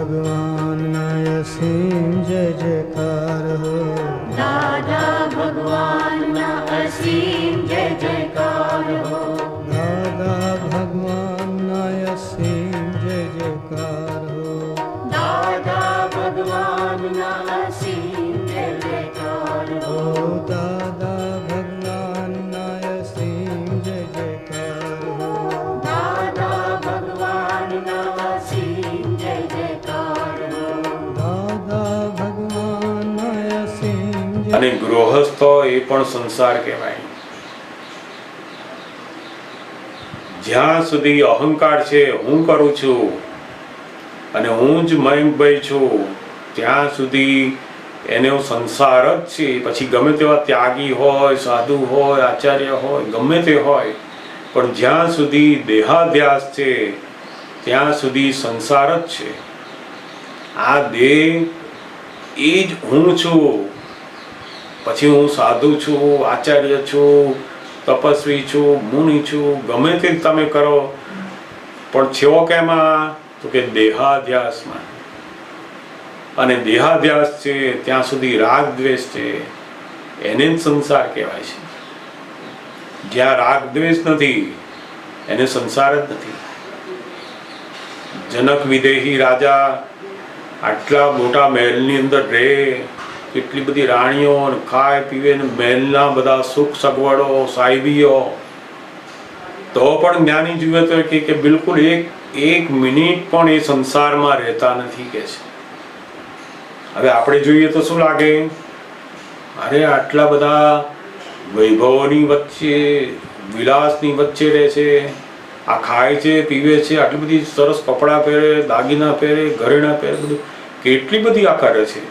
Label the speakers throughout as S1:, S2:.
S1: ભગવાન અસીમ જય જયકાર હો.
S2: દાદા ભગવાનના અસીમ જય જયકાર હો.
S1: દાદા ભગવાન અસીમ જય જયકાર હો.
S2: દાદા ભગવાનના અસીમ જય જયકાર હો.
S1: દાદા ભગવાન અસીમ જય જયકાર હો.
S2: દાદા ભગવાનના અસીમ જય જયકાર હો.
S1: દાદા ભગવાન અસીમ જય.
S3: અને ગૃહસ્થો એ પણ સંસાર કહેવાય. જ્યાં સુધી અહંકાર છે, હું કરું છું અને હું જ મયંકભાઈ છું, ત્યાં સુધી એનો સંસાર જ છે. પછી ગમે તેવા ત્યાગી હોય, સાધુ હોય, આચાર્ય હોય, ગમે તે હોય, પણ જ્યાં સુધી દેહાધ્યાસ છે ત્યાં સુધી સંસાર જ છે. આ દેહ એ જ હું છું. પછી હું સાધુ છું, આચાર્ય છું, તપસ્વી છું, મુનિ છું, ગમે તે તમે કરો, પણ છો કેમાં? તો કે દેહાધ્યાસમાં. અને દેહાધ્યાસ છે ત્યાં સુધી રાગ દ્વેષ છે, એને જ સંસાર કહેવાય છે. જ્યાં રાગ દ્વેષ નથી એને સંસાર જ નથી. જનક વિદેહી રાજા આટલા મોટા મહેલની અંદર રહે, કેટલી બધી રાણીઓ, ખાય પીવે, મહેલના બધા સુખ સગવડો, સાહેબીઓ, તો પણ જ્ઞાની જુએ તો કે બિલકુલ એક મિનિટ પણ એ સંસારમાં રહેતા નથી કે છે. હવે આપણે જોઈએ તો શું લાગે? અરે આટલા બધા વૈભવોની વચ્ચે, વિલાસની વચ્ચે રહે છે, આ ખાય છે, પીવે છે, આટલી બધી સરસ કપડાં પહેરે, દાગીના પહેરે, ઘરેણાં પહેરે, બધું કેટલી બધી આ કરે છે,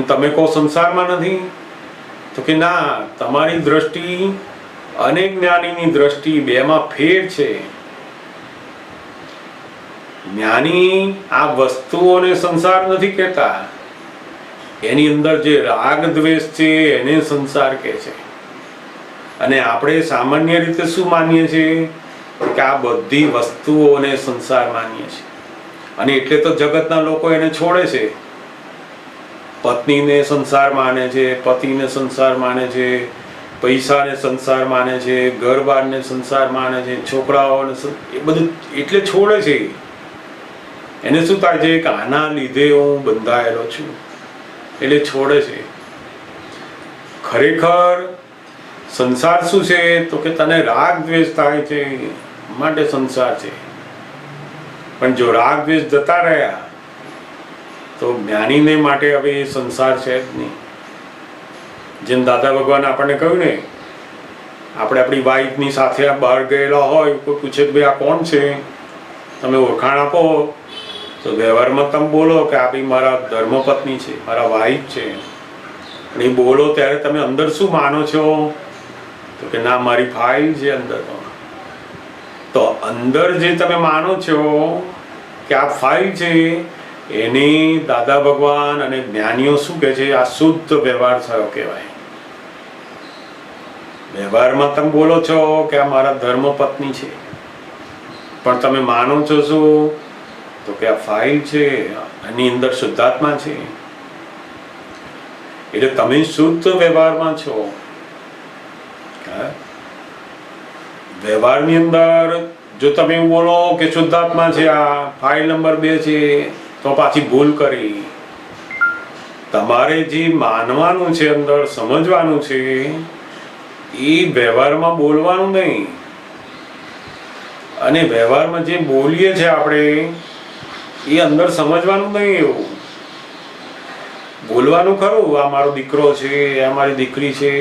S3: તમે કહો સંસારમાં નથી? તો કે ના, તમારી દ્રષ્ટિ અને જ્ઞાનીની દ્રષ્ટિ બેમાં ફેર છે. જ્ઞાની આ વસ્તુઓને સંસાર નથી કહેતા, એની અંદર જે રાગ દ્વેષ છે એને સંસાર કહે છે. અને આપણે સામાન્ય રીતે શું માનીએ છીએ કે આ બધી વસ્તુઓને સંસાર માનીએ છીએ. અને એટલે તો જગતના લોકો એને છોડે છે. પત્નીને સંસાર માને છે, પતિને સંસાર માને છે, પૈસાને સંસાર માને છે, ઘર-બારને સંસાર માને છે, છોકરાઓને, એ બધું એટલે છોડે છે. એને શું થાય છે કે આના લીધે હું બંધાયેલો છું, એટલે છોડે છે. ખરેખર સંસાર શું છે? તો કે તને રાગ દ્વેષ થાય છે માટે સંસાર છે. પણ જો રાગ દ્વેષ જતા રહ્યા તો જ્ઞાનીને માટે હવે એ સંસાર છે જ નહીં. જેમ દાદા ભગવાન આપણને કહ્યું ને, આપણે આપણી વાઈફની સાથે બહાર ગયેલા હોય, કોઈ પૂછે કે ભાઈ આ કોણ છે, તમે ઓળખાણ આપો, તો વ્યવહારમાં તમે બોલો કે આ ભાઈ મારા ધર્મપત્ની છે, મારા વાઈફ છે. અને એ બોલો ત્યારે તમે અંદર શું માનો છો? તો કે ના, મારી ફાઇલ છે અંદર. તો અંદર જે તમે માનો છો કે આ ફાઇલ છે, એની દાદા ભગવાન અને જ્ઞાનીઓ શું કહે છે? આ શુદ્ધ વ્યવહાર થયો કહેવાય. વ્યવહારમાં તમે બોલો છો કે આ મારા ધર્મપત્ની છે, પણ તમે માનો છો શું? તો કે આ ફાઇલ છે, એની અંદર શુદ્ધાત્મા છે. એટલે તમે શુદ્ધ વ્યવહારમાં છો. વ્યવહારની અંદર જો તમે બોલો કે શુદ્ધાત્મા છે, આ ફાઇલ નંબર 2 છે, તો પાછી ભૂલ કરી. તમારે જે માનવાનું છે, અંદર સમજવાનું છે, એ વ્યવહારમાં બોલવાનું નહીં. અને વ્યવહારમાં જે બોલીએ છે આપણે, એ અંદર સમજવાનું નહીં. એવું બોલવાનું ખરું, આ મારો દીકરો છે, આ મારી દીકરી છે,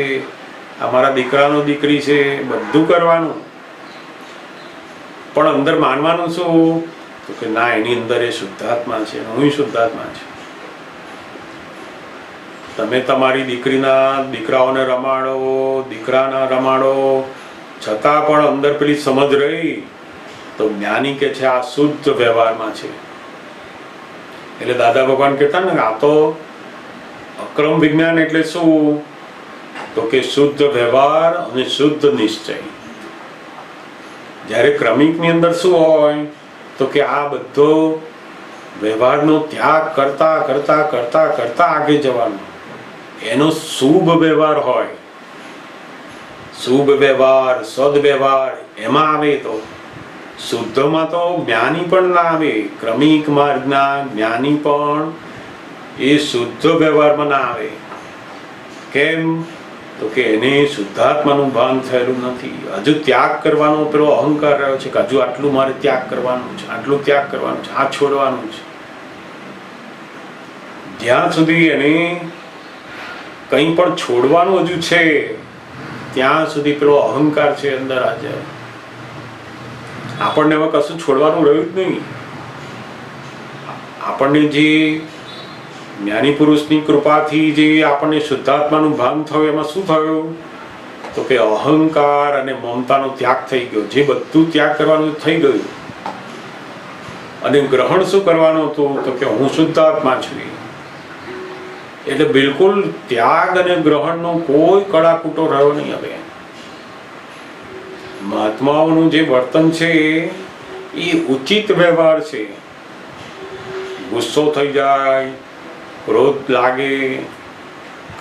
S3: આ મારા દીકરાનો દીકરી છે, બધું કરવાનું. પણ અંદર માનવાનું શું? તો કે ના, એની અંદર એ શુદ્ધાત્મા છે, હું શુદ્ધાત્મા છું. તમે તમારી દીકરાઓને રમાડો, દીકરાના રમાડો, છતાં પણ અંદર પેલી સમજ રહી, તો જ્ઞાની કે છે આ શુદ્ધ વ્યવહારમાં છે. એટલે દાદા ભગવાન કહેતા ને, આ તો અક્રમ વિજ્ઞાન એટલે શું? તો કે શુદ્ધ વ્યવહાર અને શુદ્ધ નિશ્ચય. જ્યારે ક્રમિકની અંદર શું હોય? તો કે આ બધો વ્યવહારનો ત્યાગ કરતા કરતા કરતા કરતા આગળ જવાનું. એનો શુભ વ્યવહાર હોય, શુભ વ્યવહાર, સદવ્યવહાર એમાં આવે તો શુદ્ધમાં તો જ્ઞાની પણ ના આવે. ક્રમિક માર્ગના જ્ઞાની પણ એ શુદ્ધ વ્યવહારમાં ના આવે. કેમ? તો કે એને શુદ્ધાત્માનું ભાન થયેલું નથી. હજુ ત્યાગ કરવાનો પેલો અહંકાર રહ્યો છે કે હજુ આટલું મારે ત્યાગ કરવાનું છે, આટલું ત્યાગ કરવાનું છે, આ છોડવાનું છે. જ્યાં સુધી એને કંઈ પણ છોડવાનું હજુ છે ત્યાં સુધી પેલો અહંકાર છે અંદર હાજર. આપણને હવે કશું છોડવાનું રહ્યું જ નહીં. આપણને જે જ્ઞાની પુરુષની કૃપાથી જે આપણને શુદ્ધાત્માનું ભાન થયું એમાં શું થયું? તો કે અહંકાર અને મમતાનો ત્યાગ થઈ ગયો. જે બધું ત્યાગ કરવાનું થઈ ગયું. અને ગ્રહણ શું કરવાનું હતું? તો કે હું શુદ્ધાત્મા છું. એટલે બિલકુલ ત્યાગ અને ગ્રહણનો કોઈ કડાકૂટો રહ્યો નહીં. હવે મહાત્માઓનું જે વર્તન છે એ ઉચિત વ્યવહાર છે. ગુસ્સો થઈ જાય, ક્રોધ લાગે,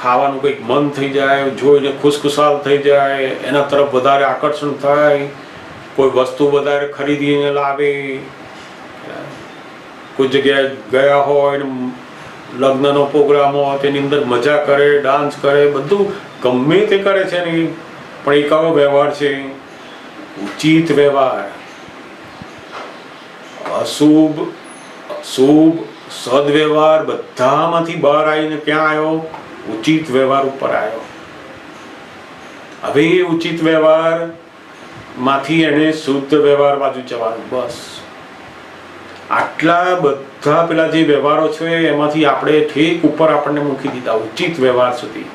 S3: ખાવાનું કંઈક મન થઈ જાય, જોઈને ખુશખુશાલ થઈ જાય, એના તરફ વધારે આકર્ષણ થાય, કોઈ વસ્તુ વધારે ખરીદીને લાવે, કોઈ જગ્યાએ ગયા હોય લગ્નનો પ્રોગ્રામ હોય તેની અંદર મજા કરે, ડાન્સ કરે, બધું ગમે તે કરે છે ને. પણ એ કયો વ્યવહાર છે? ઉચિત વ્યવહાર. અશુભ, શુભ, સદવ્યવહાર બધામાંથી બહાર આવીને ક્યાં આવ્યો? ઉચિત વ્યવહાર ઉપર આવ્યો. હવે એ ઉચિત વ્યવહાર માંથી એને શુદ્ધ વ્યવહાર બાજુ જવાનું. બસ આટલા બધા પેલા જે વ્યવહારો છે એમાંથી આપણે ઠીક ઉપર આપણને મૂકી દીધા ઉચિત વ્યવહાર સુધી.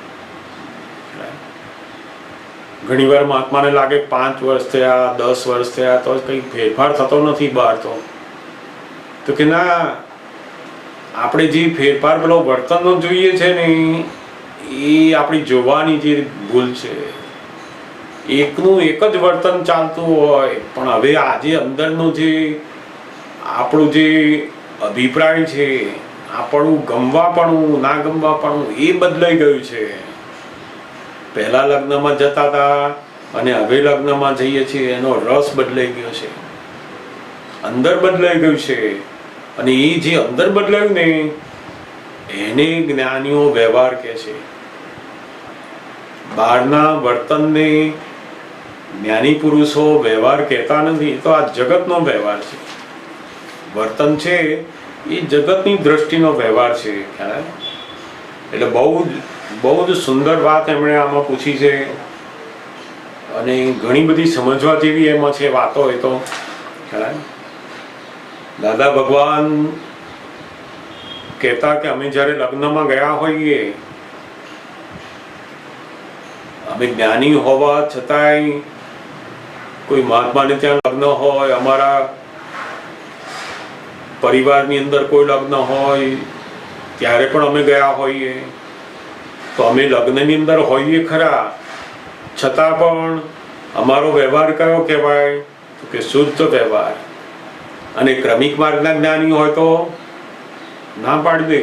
S3: ઘણી વાર મહાત્માને લાગે 5 વર્ષ થયા, 10 વર્ષ થયા તો કંઈ ફેરફાર થતો નથી બહાર. તો કે ના, આપણે જે ફેરફાર પેલો વર્તનનો જોઈએ છે ને એ આપણી જોવાની જે ભૂલ છે. એકનું એક જ વર્તન ચાલતું હોય પણ હવે આજે અંદરનું જે આપણું જે અભિપ્રાય છે, આપણું ગમવાપણું ના ગમવાપણું એ બદલાઈ ગયું છે. પહેલા લગ્નમાં જતા હતા અને હવે લગ્નમાં જઈએ છીએ એનો રસ બદલાઈ ગયો છે, અંદર બદલાઈ ગયું છે. અને એ જે અંદર બદલાયું ને એને જ્ઞાનીઓ વ્યવહાર કહે છે. બહારના વર્તનને જ્ઞાની પુરુષો વ્યવહાર કહેતા નથી. તો આ જગતનો વ્યવહાર છે. વર્તન છે એ જગતની દ્રષ્ટિનો વ્યવહાર છે. એટલે બહુ જ સુંદર વાત એમણે આમાં પૂછી છે અને ઘણી બધી સમજવા જેવી એમાં છે વાતો. એ તો દાદા ભગવાન કહેતા કે અમે જ્યારે લગ્નમાં ગયા હોઈએ, અમે જ્ઞાની હોવા છતાંય કોઈ મહાત્માને ત્યાં લગ્ન હોય, અમારા પરિવારની અંદર કોઈ લગ્ન હોય ત્યારે પણ અમે ગયા હોઈએ તો અમે લગ્નની અંદર હોઈએ ખરા, છતાં પણ અમારો વ્યવહાર કયો કહેવાય? તો કે શુદ્ધ વ્યવહાર. અને ક્રમિક માર્ગના જ્ઞાની હોય તો ના પાડી દે,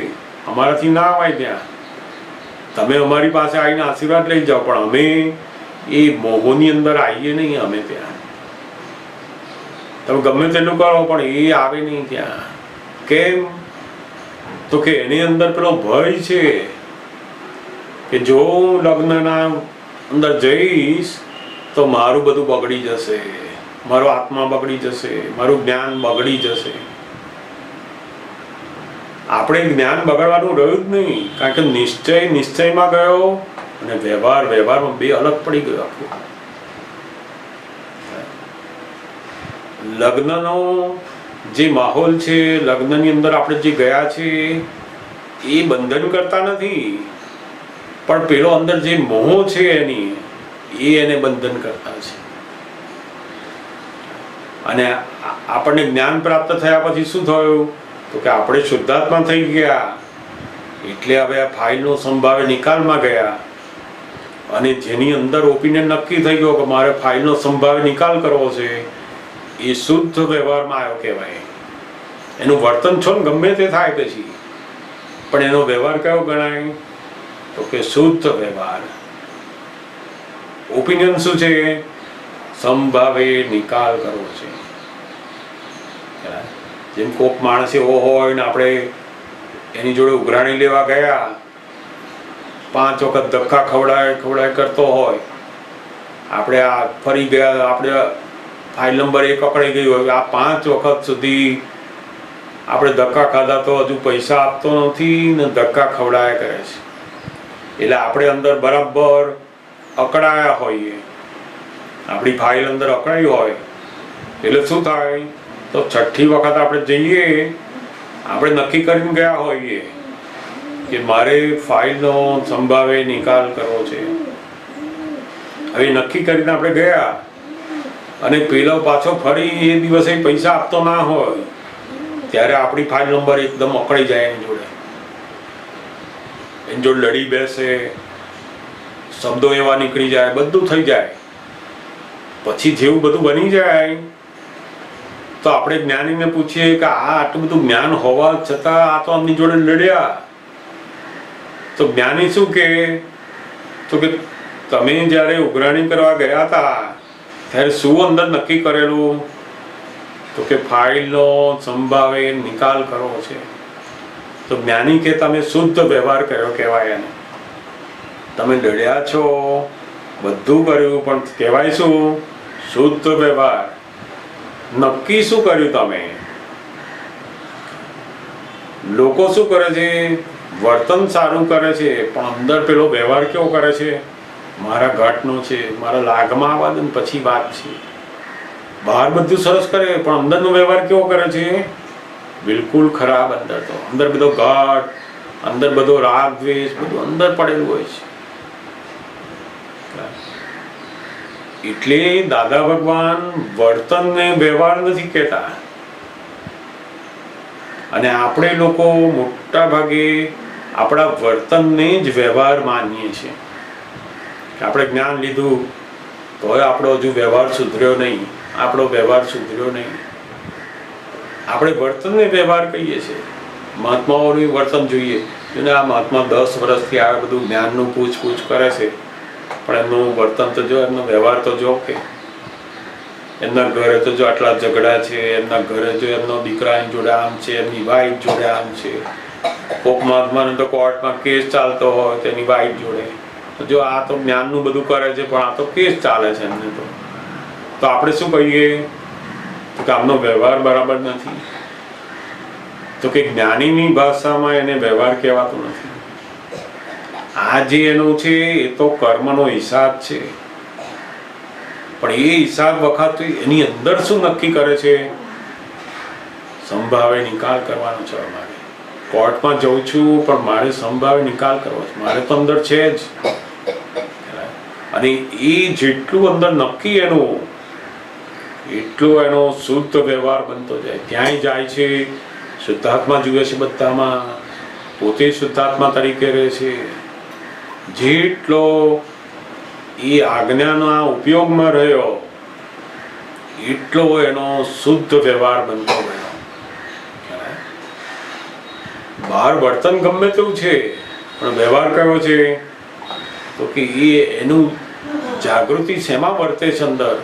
S3: અમારાથી ના આવાય ત્યાં, તમે અમારી પાસે આવીને આશીર્વાદ લઈ જાઓ. પણ અમે એ મોહોની અંદર આવીએ નહીં. અમે ત્યાં તમે ગમે તેટલું કરો પણ એ આવે નહીં ત્યાં. કેમ? તો કે એની અંદર પેલો ભય છે કે જો હું લગ્નના અંદર જઈશ તો મારું બધું બગડી જશે, મારો આત્મા બગડી જશે, મારું જ્ઞાન બગડી જશે. આપણે જ્ઞાન બગડવાનું રહ્યું જ નહીં, કારણ કે નિશ્ચય નિશ્ચયમાં ગયો અને વ્યવહાર વ્યવહારમાં બે અલગ પડી ગયો. આખું લગ્નનો જે માહોલ છે, લગ્નની અંદર આપણે જે ગયા છે એ બંધન કરતા નથી, પણ પેલો અંદર જે મોહ છે એની એ એને બંધન કરતા છે. અને આપણને જ્ઞાન પ્રાપ્ત થયા પછી શું થયું? તો કે આપણે શુદ્ધાત્મા થઈ ગયા. એટલે હવે આ ફાઇલનો સંભાવે નિકાલમાં ગયા અને જેની અંદર ઓપિનિયન નક્કી થઈ ગયો કે મારે ફાઇલનો સંભાવે નિકાલ કરવો છે, એ શુદ્ધ વ્યવહારમાં આવ્યો કહેવાય. એનું વર્તન છો ને ગમે તે થાય પછી, પણ એનો વ્યવહાર કયો ગણાય? તો કે શુદ્ધ વ્યવહાર. ઓપિનિયન શું છે? સમભાવે નિકાલ કરવો છે. જેમ કોક માણસ એવો હોય ને આપણે એની જોડે ઉઘરાણી લેવા ગયા, 5 વખત ધક્કા ખવડાય કરતો હોય, આપણે આ ફરી ગયા, આપણે ફાઇલ નંબર 1 પકડાઈ ગઈ હોય, આ 5 વખત સુધી આપણે ધક્કા ખાધા તો હજુ પૈસા આપતો નથી ને ધક્કા ખવડાયા કરે છે. એટલે આપણે અંદર બરાબર અકળાયા હોઈએ, આપણી ફાઇલ અંદર અકળાઈ હોય એટલે શું થાય? તો 6ઠ્ઠી વખત આપણે જઈએ, આપણે નક્કી કરીને ગયા હોઈએ કે મારે ફાઇલનો સંભાવે નિકાલ કરવો છે. હવે નક્કી કરીને આપણે ગયા અને પેલો પાછો ફરી એ દિવસે પૈસા આપતો ના હોય ત્યારે આપણી ફાઇલ નંબર એકદમ અકળાઈ જાય એની જોડે લડી બેસે, શબ્દો એવા નીકળી જાય, બધું થઈ જાય. પછી જેવું બધું બની જાય તો આપણે જ્ઞાનીને પૂછીએ કે આ આટલું બધું જ્ઞાન હોવા છતાં આ તો આમની જોડે લડ્યા. તો જ્ઞાની શું કે? તો કે તમે જ્યારે ઉઘરાણી કરવા ગયા હતા ત્યારે શું અંદર નક્કી કરેલું? તો કે ફાઇલનો સંભાવે નિકાલ કરવો છે. તો જ્ઞાની કે તમે શુદ્ધ વ્યવહાર કર્યો કહેવાય એને. તમે લડ્યા છો, બધું કર્યું, પણ કહેવાય શું? શુદ્ધ વ્યવહાર. નક્કી શું કર્યું તમે? લોકો શું કરે છે? વર્તન સારું કરે છે, પણ અંદર પેલો વ્યવહાર કેવો કરે છે? મારા ઘાટનો છે, મારા લાગમાં આવવા દે પછી વાત છે. બહાર બધું સરસ કરે, પણ અંદરનો વ્યવહાર કેવો કરે છે? બિલકુલ ખરાબ. અંદર બધો ઘાટ, અંદર બધો રાગ દ્વેષ બધું અંદર પડેલું હોય છે. એટલે દાદા ભગવાન વર્તનને વ્યવહાર નથી કહેતા. અને આપણે લોકો મોટા ભાગે આપણા વર્તનને જ વ્યવહાર માનીએ છીએ. આપણે જ્ઞાન લીધું તોય આપણો હજુ વ્યવહાર સુધર્યો નહીં, આપણો વ્યવહાર સુધર્યો નહીં. આપણે વર્તનને વ્યવહાર કહીએ છીએ. મહાત્માઓનું વર્તન જોઈએ, અને આ મહાત્મા 10 વર્ષથી આ બધું જ્ઞાનનું પૂછ કરે છે, પણ એમનું વર્તન તો જો, એમનો વ્યવહાર તો જો. કે એમના ઘરે તો જો આટલા ઝઘડા છે, એમના ઘરે જો એમનો દીકરા એની જોડે આમ છે, એમની વાઈફ જોડે આમ છે. કોક મહાત્માને તો કોર્ટમાં કેસ ચાલતો હોય તેની વાઈફ જોડે. જો આ તો જ્ઞાનનું બધું કરે છે, પણ આ તો કેસ ચાલે છે એમને. તો આપણે શું કહીએ? તો કે આમનો વ્યવહાર બરાબર નથી. તો કે જ્ઞાનીની ભાષામાં એને વ્યવહાર કહેવાતો નથી. આ જે એનું છે એ તો કર્મનો હિસાબ છે, પણ એ હિસાબ વખત એની અંદર શું નક્કી કરે છે? સંભાવે નિકાલ કરવાનો છે. મારે કોર્ટમાં જઉં છું, પણ મારે સંભાવે નિકાલ કરવો છે. મારે તો અંદર છે જ. અને એ જેટલું અંદર નક્કી એનું, એટલો એનો શુદ્ધ વ્યવહાર બનતો જાય. ત્યાંય જાય છે, શુદ્ધાત્મા જુએ છે, બધામાં પોતે શુદ્ધાત્મા તરીકે રહે છે. જેટલો એ આજ્ઞાના ઉપયોગમાં રહ્યો એટલો એનો શુદ્ધ વ્યવહાર બનતો ગયો. બહાર વર્તન ગમે તેવું છે, પણ વ્યવહાર કયો છે? તો કે એનું જાગૃતિ શેમાં વર્તે છે અંદર?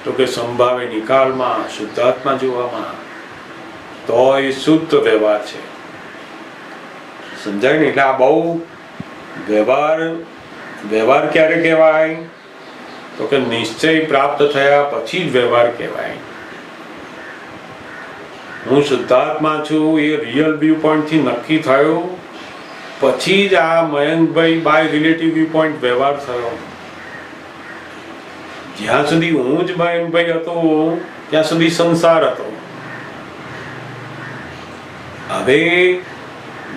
S3: તો કે સંભાવે નિકાલમાં, શુદ્ધાત્મા જોવામાં. તો એ શુદ્ધ વ્યવહાર છે. સમજાય ને? એટલે આ બહુ વ્યવહાર ક્યારે કહેવાય? તો કે નિશ્ચય પ્રાપ્ત થયા પછી જ વ્યવહાર કહેવાય. હું શુદ્ધાત્મા છું એ રિયલ વ્યૂ પોઈન્ટથી નક્કી થયું પછી જ આ Mayankbhai by relative view point વ્યવહાર થયો. જ્યાં સુધી હું જ મયંકભાઈ હતો ત્યાં સુધી સંસાર હતો. હવે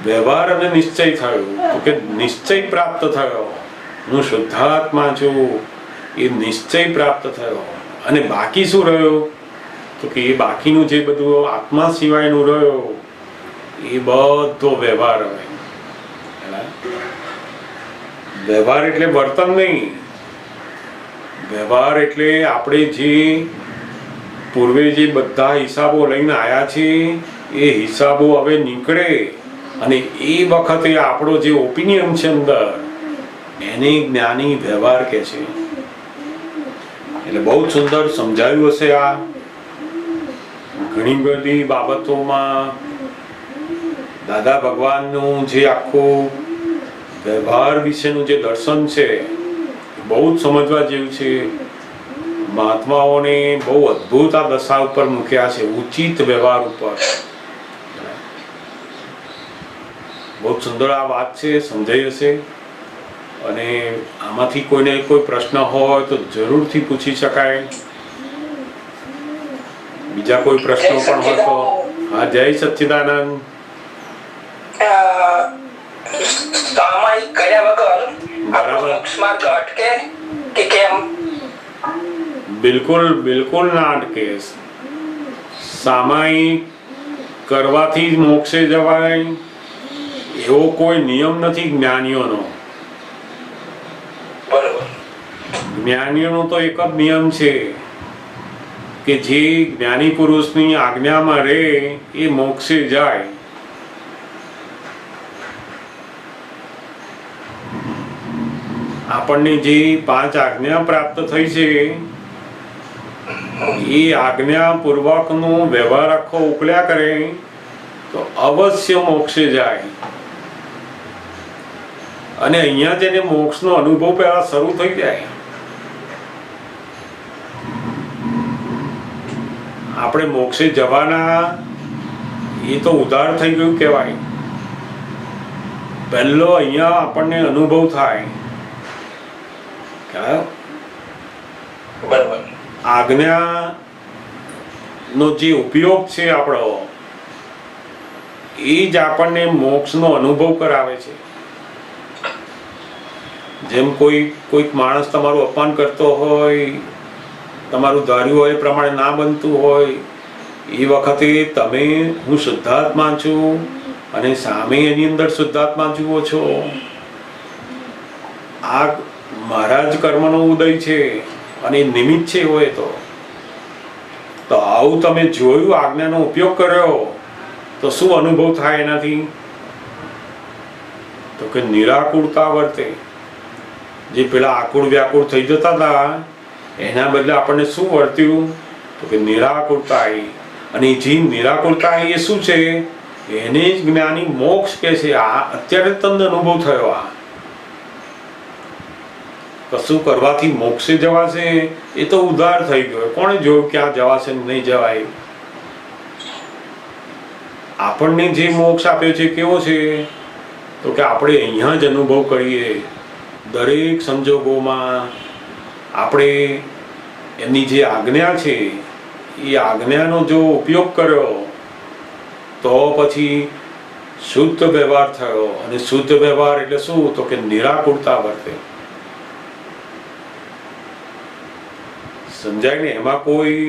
S3: વ્યવહાર અને નિશ્ચય થયો, તો કે નિશ્ચય પ્રાપ્ત થયો. હું શુદ્ધાત્મા છું એ નિશ્ચય પ્રાપ્ત થયો. અને બાકી શું રહ્યો? તો કે એ બાકીનું જે બધું આત્મા સિવાયનું રહ્યો એ બધો વ્યવહાર. હવે વ્યવહાર એટલે વર્તન નહીં. વ્યવહાર એટલે આપણે જે પૂર્વે જે બધા હિસાબો લઈને આવ્યા છીએ એ હિસાબો હવે નીકળે અને એ વખતે આપણો જે ઓપિનિયન છે અંદર એને જ્ઞાની વ્યવહાર કહે છે. એટલે બહુ જ સુંદર સમજાયું હશે. આ ઘણી બધી બાબતોમાં દાદા ભગવાનનું જે આખું વ્યવહાર વિશેનું જે દર્શન છે બહુ જ સમજવા જેવું છે. મહાત્માઓને બહુ અદ્ભુત આ દશા ઉપર મૂક્યા છે, ઉચિત વ્યવહાર ઉપર. બહુ સુંદર આ વાત છે, સમજાઈ હશે. અને આમાંથી કોઈને કોઈ પ્રશ્ન હોય તો જરૂરથી પૂછી શકાય. બીજા કોઈ પ્રશ્નો પણ હોય તો. હા, જય સચ્ચિદાનંદ.
S4: સામાયિક કર્યા વગર
S3: બરાબર.
S4: મોક્ષ માર્ગ અટકે કે કેમ?
S3: બિલકુલ બિલકુલ ના અટકે. સામાયિક કરવાથી જ મોક્ષે જવાય એવો કોઈ નિયમ નથી જ્ઞાનીઓનો.
S4: બરોબર.
S3: જ્ઞાનીઓનો તો એક જ નિયમ છે કે જે જ્ઞાની પુરુષની આજ્ઞામાં રહે એ મોક્ષે જાય. આપણને જે 5 આજ્ઞા પ્રાપ્ત થઈ છે એ આજ્ઞા પૂર્વકનો વ્યવહાર આખો ઉકળ્યા કરે તો અવશ્ય મોક્ષે જાય. અને અહીંયા જેને મોક્ષનો અનુભવ પહેલા શરૂ થઈ જાય, આપણે મોક્ષે જવાના એ તો ઉધાર થઈ ગયું કહેવાય. પહેલો અહીંયા આપણને અનુભવ થાય.
S4: બરોબર.
S3: આજ્ઞા નો જે ઉપયોગ છે આપણો એ જ આપણને મોક્ષનો અનુભવ કરાવે છે. જેમ કોઈક માણસ તમારું અપમાન કરતો હોય, તમારું ધાર્યું હોય એ પ્રમાણે ના બનતું હોય, એ વખતે તમે હું શુદ્ધાત્મા છું અને સામે એની અંદર શુદ્ધાત્મા જુઓ છો, આ મારા જ કર્મનો ઉદય છે અને નિમિત્ત છે હોય તો આવું તમે જોયું, આજ્ઞાનો ઉપયોગ કર્યો તો શું અનુભવ થાય એનાથી? તો કે નિરાકુળતા વર્તે. જે પેલા આકુળ વ્યાકુળ થઈ જતા હતા એના બદલે આપણને શું વર્ત્યું? તો કે નિરાકુળતા આવી. અને જે નિરાકુળતા આવી એ શું છે? એને જ જ્ઞાની મોક્ષ કહે છે. આ અત્યારે તમને અનુભવ થયો. આ કશું કરવાથી મોક્ષે જવાશે એ તો ઉધાર થઈ ગયો. કોણે જોયું ક્યાં જવાશે નહીં જવાય? આપણને જે મોક્ષ આપ્યો છે કેવો છે? તો કે આપણે અહીંયા જ અનુભવ કરીએ. દરેક સંજોગોમાં આપણે એમની જે આજ્ઞા છે એ આજ્ઞાનો જો ઉપયોગ કર્યો તો પછી શુદ્ધ વ્યવહાર થયો. અને શુદ્ધ વ્યવહાર એટલે શું? તો કે નિરાકુળતા વર્તે. સમજાય ને? એમાં કોઈ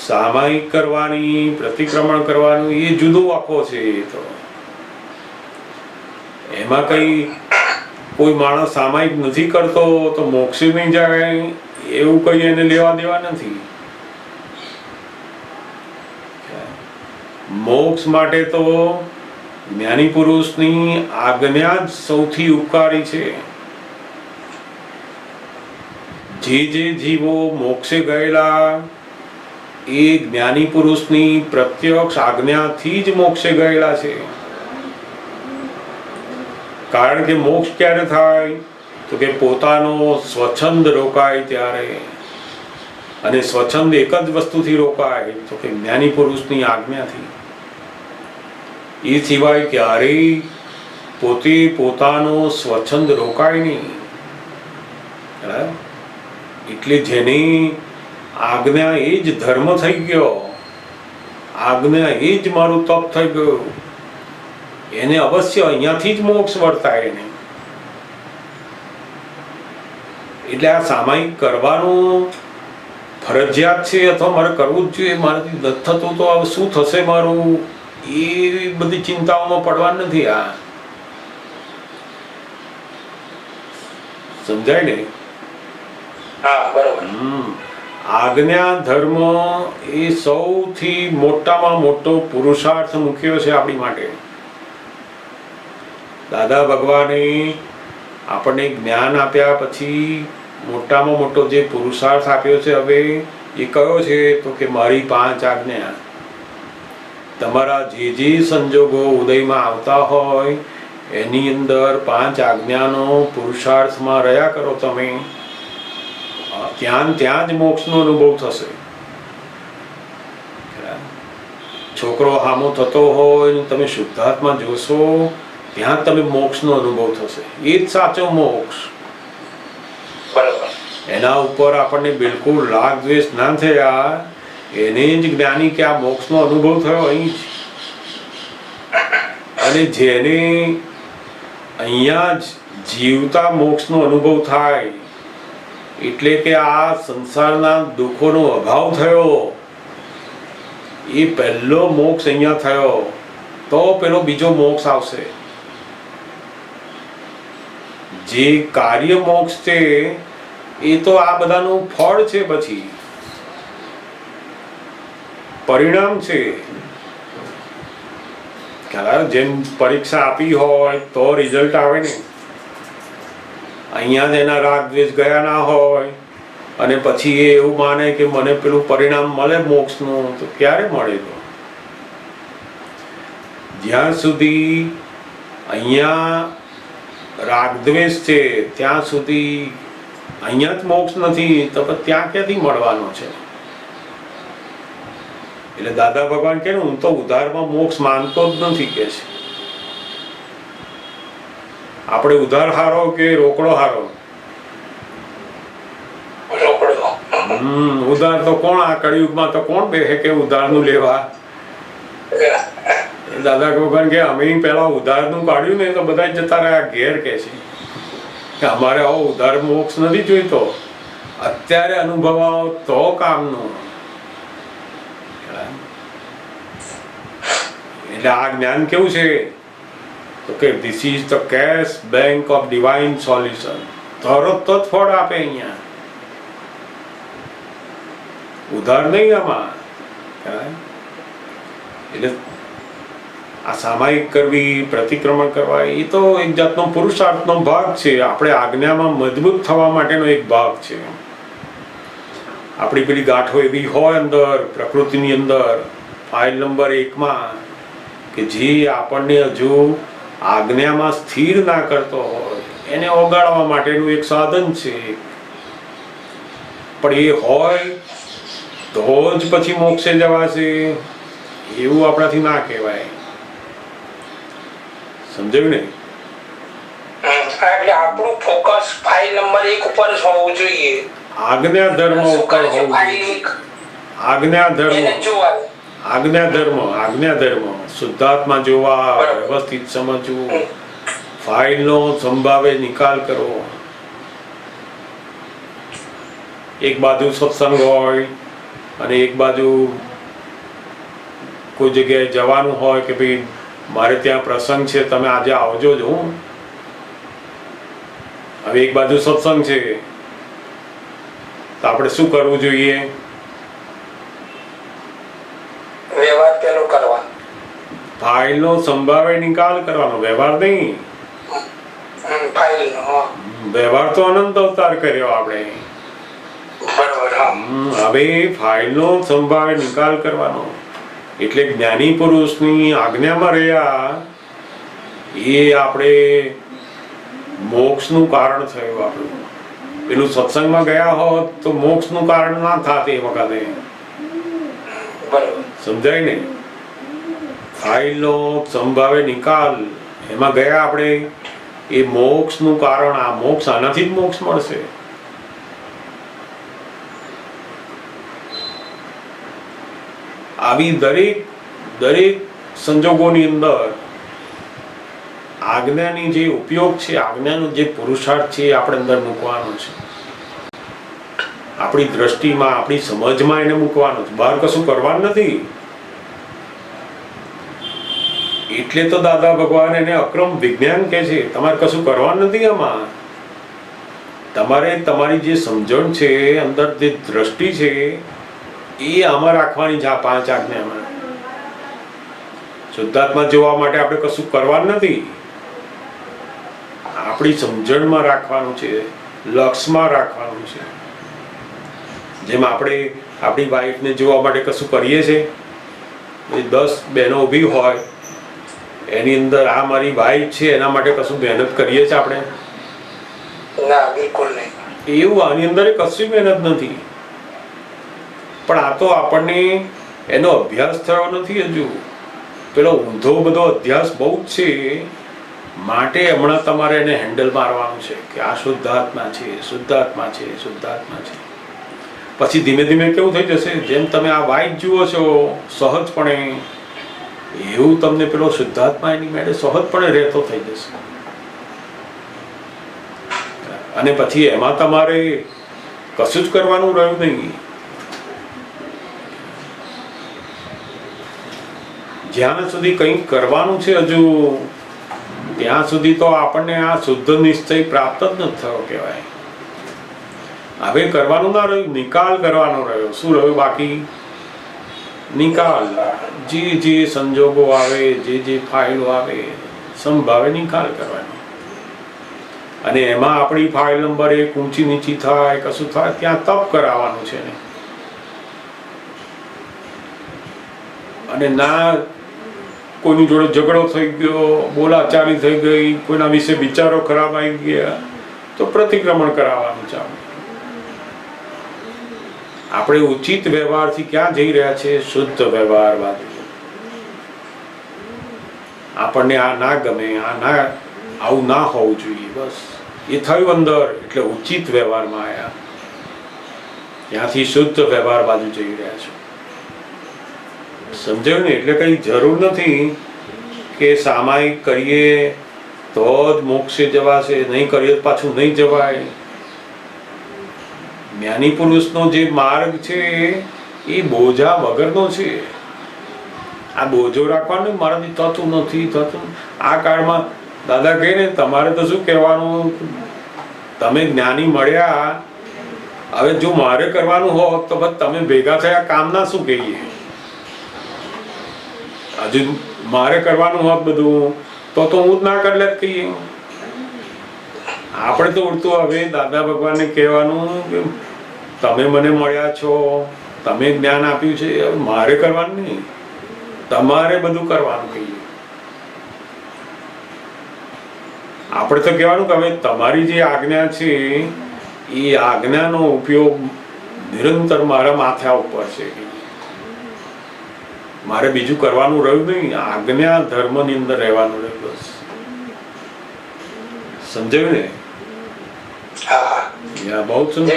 S3: સામાયિક કરવાની, પ્રતિક્રમણ કરવાનું એ જુદો આખો છે. તો એમાં કોઈ માણસ સામાયિક નથી કરતો તો મોક્ષે નહીં જાય એવું કઈ એને લેવા દેવા નથી. મોક્ષ માટે તો જ્ઞાની પુરુષની આજ્ઞા જ સૌથી ઉપકારી છે. જે જીવો મોક્ષે ગયેલા એ જ્ઞાની પુરુષની પ્રત્યક્ષ આજ્ઞાથી જ મોક્ષે ગયેલા છે. કારણ કે મોક્ષ ક્યારે થાય? તો કે પોતાનો સ્વચ્છંદ રોકાય ત્યારે. અને સ્વચ્છંદ એક જ વસ્તુથી રોકાય તો કે જ્ઞાની પુરુષની આજ્ઞાથી. એ સિવાય ક્યારેય પોતે પોતાનો સ્વચ્છંદ રોકાય નહીં. એટલે જેની આજ્ઞા એ જ ધર્મ થઈ ગયો, આજ્ઞા એ જ મારું તપ થઈ ગયું, એને અવશ્ય અહીંયાથી જ મોક્ષ વર્તાય એને. એટલે આ સામાયિક કરવાનું ફરજિયાત છે અથવા મારે કરવું જ જોઈએ. મારાથી નથી થતું તો હવે શું થશે મારું? એ બધી ચિંતાઓમાં પડવાનું નથી. આ સમજાય ને?
S4: હા, બરોબર.
S3: આજ્ઞા ધર્મ એ સૌથી મોટામાં મોટો પુરુષાર્થ મૂક્યો છે આપણી માટે. દાદા ભગવાને આપણને જ્ઞાન આપ્યા પછી મોટામાં મોટો જે પુરુષાર્થ આપ્યો છે હવે એ કયો છે તો કે મારી 5 આજ્ઞા. તમારા જે જે સંજોગો ઉદયમાં આવતા હોય એની અંદર 5 આજ્ઞાનો પુરુષાર્થમાં રહ્યા કરો તમે, ત્યાં જ મોક્ષનો અનુભવ થશે. છોકરો હામો થતો હોય ને તમે શુદ્ધાત્મા જોશો ત્યાં તમે મોક્ષનો અનુભવ થશે. એ જ સાચો મોક્ષ. એના ઉપર આપણને બિલકુલ રાગ દ્વેષ ના થયા, એને જ જ્ઞાની કે આ મોક્ષનો અનુભવ થયો અહીં જ. અને જેને અહીંયા જ જીવતા મોક્ષનો અનુભવ થાય એટલે કે આ સંસારના દુઃખોનો અભાવ થયો, એ પહેલો મોક્ષ અહીંયા થયો, તો પેલો બીજો મોક્ષ આવશે. જે કાર્ય મોક્ષ છે એ તો આ બધાનું ફળ છે, પછી પરિણામ છે. જેમ પરીક્ષા આપી હોય તો રિઝલ્ટ આવે ને, અહીંયા જ એના રાગ દ્વેષ ગયા ના હોય અને પછી એ એવું માને કે મને પેલું પરિણામ મળે મોક્ષનું, તો ક્યારે મળે? તો જ્યાં સુધી અહીંયા રાગ દ્વેષ છે ત્યાં સુધી અહીંયા જ મોક્ષ નથી, તો ત્યાં ક્યાંથી મળવાનો છે? એટલે દાદા ભગવાન કે હું તો ઉધારમાં મોક્ષ માનતો જ નથી કે છે. આપણે ઉધાર હારો કે રોકડો હારો? ઉધાર તો કોણ આ કળિયુગમાં તો કોણ બેસે કે ઉધારનું લેવા? દાદા ભગવાન કે અમે પેલા ઉધારનું કાઢ્યું ને તો બધા જતા રહ્યા ઘેર કે છે કે અમારે આવો ઉધાર મોક્ષ નથી જોઈતો, અત્યારે અનુભવાઓ તો કામનું. એટલે આ જ્ઞાન કેવું છે તો કે this is the cash bank of divine solution. તરત જ ફળ આપે અહીંયા, ઉધાર નહીં આમાં. એટલે આ સામાયિક કરવી, પ્રતિક્રમણ કરવા એ તો એક જાતનો પુરુષાર્થનો ભાગ છે. આપણે આજ્ઞામાં મજબૂત થવા માટેનો એક ભાગ છે. આપણી પેલી ગાંઠો એવી હોય અંદર પ્રકૃતિની અંદર, ફાઇલ નંબર 1 કે જે આપણને હજુ આજ્ઞામાં સ્થિર ના કરતો હોય એને ઓગાળવા માટેનું એક સાધન છે. પણ એ હોય તો જ પછી મોક્ષે જવાશે એવું આપણાથી ના કહેવાય. સમજાયું ને?
S4: એટલે આપણું ફોકસ ફાઇલ નંબર 1 ઉપર જ હોવું જોઈએ.
S3: આજ્ઞા ધર્મ ઉપર હોવું જોઈએ. આજ્ઞા ધર્મ શુદ્ધાત્મા જોવા, વ્યવસ્થિત સમજવું, ફાઇલનો સંભાવે નિકાલ કરવો. એક બાજુ સત્સંગ હોય અને એક બાજુ કોઈ જગ્યાએ જવાનું હોય કે ભાઈ મારે ત્યાં પ્રસંગ છે, તમે આજે આવજો જ. હું હવે એક બાજુ સત્સંગ છે તો આપણે શું કરવું જોઈએ?
S4: વ્યવહાર પેલો કરવાનો,
S3: ફાઇલનો સંભાવે નિકાલ કરવાનો, વ્યવહાર નહીં. વ્યવહાર તો અનંત અવતાર કર્યો આપણે. હવે ફાઇલનો સંભાવે નિકાલ કરવાનો એટલે જ્ઞાની પુરુષની આજ્ઞામાં રહ્યા એ આપણે મોક્ષનું કારણ થયું. આપણું પેલું સત્સંગમાં ગયા હોત તો મોક્ષનું કારણ ના થાત એ વખતે. સમજાય ને? ફાઇલનો સંભાવે નિકાલ એમાં ગયા આપણે, એ મોક્ષનું કારણ. આ મોક્ષ આનાથી જ મોક્ષ મળશે. આવી દરેક સંજોગોની અંદર આજ્ઞાની જે ઉપયોગ છે, આજ્ઞાનો જે પુરુષાર્થ છે એ આપણે અંદર મૂકવાનો છે. આપણી દ્રષ્ટિમાં, આપણી સમજમાં એને મૂકવાનો છે. બહાર કશું કરવાનું નથી. એટલે તો દાદા ભગવાન એને અક્રમ વિજ્ઞાન કહે છે. તમારે કશું કરવાનું નથી આમાં. તમારે તમારી જે સમજણ છે, અંદર જે દ્રષ્ટિ છે, એ આમાં રાખવાની છે, આ 5 આજ્ઞામાં. શુદ્ધાત્મા જોવા માટે આપણે કશું કરવાનું નથી, આપણી સમજણમાં રાખવાનું છે, લક્ષમાં રાખવાનું છે. જેમ આપણે આપણી વાઈફને જોવા માટે કશું કરીએ છીએ, 10 બહેનો ઊભી હોય, એની અંદર આ મારી વાઈફ છે એના માટે કશું મહેનત કરીએ છીએ આપણે?
S4: ના, બિલકુલ નહીં.
S3: એવું આની અંદર કશું મહેનત નથી. પણ આ તો આપણને એનો અભ્યાસ થયો નથી હજુ. પેલો ઊંધો બધો અભ્યાસ બહુ જ છે, માટે હમણાં તમારે એને હેન્ડલ મારવાનું છે કે આ શુદ્ધાત્મા છે, શુદ્ધાત્મા છે, શુદ્ધાત્મા છે. પછી ધીમે ધીમે કેવું થઈ જશે, જેમ તમે આ વાઈટ જુઓ છો સહજપણે, એવું તમને પેલો શુદ્ધાત્મા એની મેળે સહજપણે રહેતો થઈ જશે. અને પછી એમાં તમારે કશું જ કરવાનું રહ્યું નહીં. જ્યાં સુધી કંઈક કરવાનું છે હજુ, ત્યાં સુધી તો આપણને આ શુદ્ધ નિશ્ચય પ્રાપ્ત જ નથી થયો કહેવાય. હવે કરવાનું ના રહ્યું, નિકાલ કરવાનો રહ્યો. શું રહ્યું બાકી? નિકાલ. જે જે સંજોગો આવે, જે ફાઇલો આવે, સંભાવે નિકાલ કરવાનો. અને એમાં આપણી ફાઇલ નંબર 1 ઊંચી નીચી થાય, કશું થાય, ત્યાં તપ કરાવવાનું છે ને. અને ના કોઈની જોડે ઝઘડો થઈ ગયો, બોલાચાલી થઈ ગઈ, કોઈના વિશે વિચારો ખરાબ આવી ગયા, તો પ્રતિક્રમણ કરાવવાનું છે. આપણે ઉચિત વ્યવહારથી ક્યાં જઈ રહ્યા છે? શુદ્ધ વ્યવહાર બાજુ. આપણને આ ના ગમે, આવું ના હોવું જોઈએ, બસ એ થયું અંદર, એટલે ઉચિત વ્યવહારમાં આવ્યા. ત્યાંથી શુદ્ધ વ્યવહાર બાજુ જઈ રહ્યા છો. સમજાયું ને? એટલે કઈ જરૂર નથી કે સામાયિક કરીએ તો જ મોક્ષે જવાશે, નહીં કરીએ પાછું નહીં જવાય. જ્ઞાની પુરુષનો જે માર્ગ છે એ બોજા વગરનો છે. આ બોજો રાખવાનો મારાથી થતું નથી, થતું. આ કાળમાં દાદા કહે ને, તમારે તો શું કહેવાનું, તમે જ્ઞાની મળ્યા, હવે જો મારે કરવાનું હોત તો બસ તમે ભેગા થયા કામના શું કહીએ? હજુ મારે કરવાનું હોત બધું તો હું જ ના કરી લેત કહીએ. આપણે તો ઉડતું હવે દાદા ભગવાનને કહેવાનું કે તમે મને મળ્યા છો, તમે જ્ઞાન આપ્યું છે, મારે કરવાનું નહીં, તમારે બધું કરવાનું કહીએ. આપણે તો કહેવાનું કે હવે તમારી જે આજ્ઞા છે એ આજ્ઞાનો ઉપયોગ નિરંતર મારા માથા ઉપર છે, મારે બીજું કરવાનું રહ્યું નહીં. આજ્ઞા ધર્મની અંદર રહેવાનું રહ્યું, બસ. સમજાયું ને? બહુ સુંદર.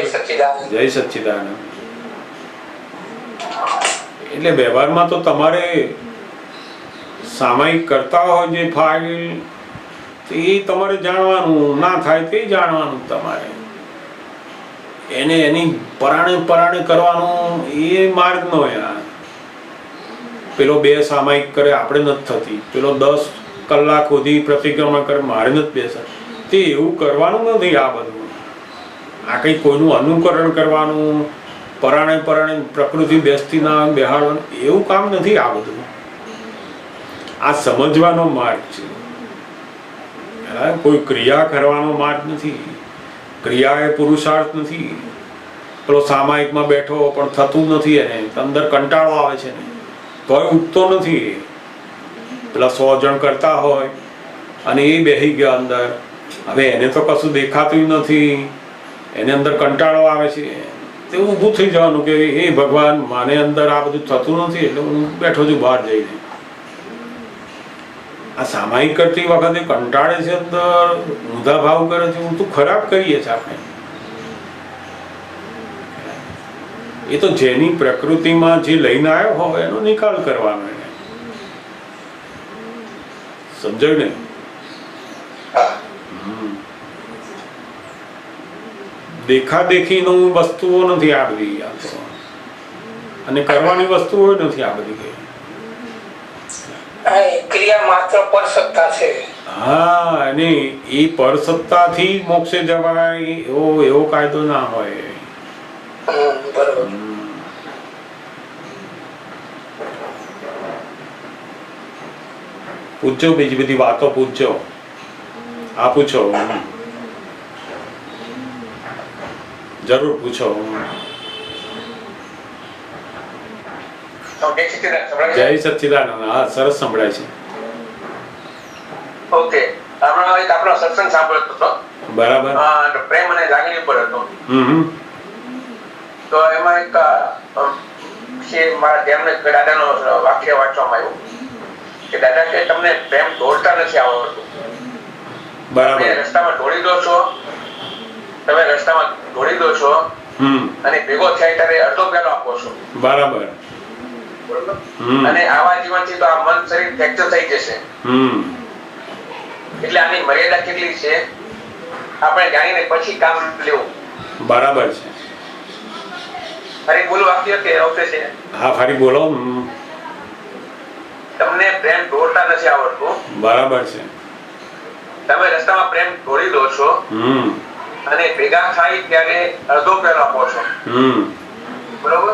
S3: જય સચ્ચિદાનંદ. એટલે વ્યવહારમાં તો તમારે સામાયિક કરતા હોય જે ફાઇલ, એ તમારે જાણવાનું, ના થાય તે જાણવાનું. તમારે એને એની પરાણે કરવાનું, એ માર્ગ નો. યાર પેલો 2 સામાયિક કરે, આપણે નથી થતી. પેલો 10 કલાક સુધી પ્રતિક્રમણ કરે, મારે નથી બેસા. તે એવું કરવાનું નથી. આ બધું આ કંઈ કોઈનું અનુકરણ કરવાનું, પરાણે પ્રકૃતિ બેસતી ના બેહાડવાનું, એવું કામ નથી. આ બધું આ સમજવાનો માર્ગ છે. કોઈ ક્રિયા કરવાનો માર્ગ નથી. ક્રિયા એ પુરુષાર્થ નથી. પેલો સામાયિકમાં બેઠો પણ થતું નથી, એને અંદર કંટાળો આવે છે ને, તોય ઉઠતો નથી. પેલા 100 જણ કરતા હોય અને એ બેસી ગયા અંદર, હવે એને તો કશું દેખાતું નથી, એને અંદર કંટાળો આવે છે, તે ઊભું થઈ જવાનું કે એ ભગવાન, માને અંદર આ બધું થતું નથી, એટલે હું બેઠો છું બહાર જઈને. આ સામાયિક કરતી વખતે કંટાળે છે, અંદર ઊંધા ભાવ કરે છે, હું તો ખરાબ કરીએ છીએ આપણે. એ તો જેની પ્રકૃતિમાં જે લઈને આવ્યો હોય એનો નિકાલ કરવાનો. એને સમજાયું ને? દેખાદેખીનું વસ્તુઓ નથી આ બધી, અને કરવાની વસ્તુઓ નથી આ બધી.
S4: આ એ ક્રિયા માત્ર પર સત્તા છે.
S3: હા, અને એ પરસત્તાથી મોક્ષે જવાય એવો કાયદો ના હોય.
S4: બરોબર.
S3: પૂછજો, બીજી બધી વાતો પૂછજો. હા, પૂછો, જરૂર પૂછો. જય સચ્ચિદાનંદ. હા, સરસ સંભળાય છે.
S5: ઓકે, હમણાં એક આપણો સત્સંગ સાંભળતો હતો.
S3: બરાબર.
S5: પ્રેમ અને લાગણી પર હતો. તો એમાં એક છે મારા ધ્યાન દાદાનો વાક્ય વાંચવામાં આવ્યું કે દાદા કે તમને પ્રેમ દોડતા નથી આવડતું.
S3: બરાબર.
S5: તમે રસ્તામાં દોડી દો છો, અને ભેગો થાય ત્યારે અડધો પેલો આપો છો.
S3: બરાબર.
S5: બરોબર. અને આવા જીવનથી તો આ મન શરીર ફ્રેક્ચર થઈ જશે. એટલે આની મર્યાદા કેટલી છે આપણે જાણીને પછી કામ લેવું.
S3: બરાબર છે.
S5: ફરી બોલું વાક્ય કે ઓકે છે?
S3: હા, ફરી બોલો.
S5: તમને પ્રેમ દોડતા નથી આવડતું.
S3: બરાબર છે.
S5: તમે રસ્તામાં પ્રેમ દોડી દો છો, અને ભેગા થાય ત્યારે અડધો પેલો આપો છો. બરોબર.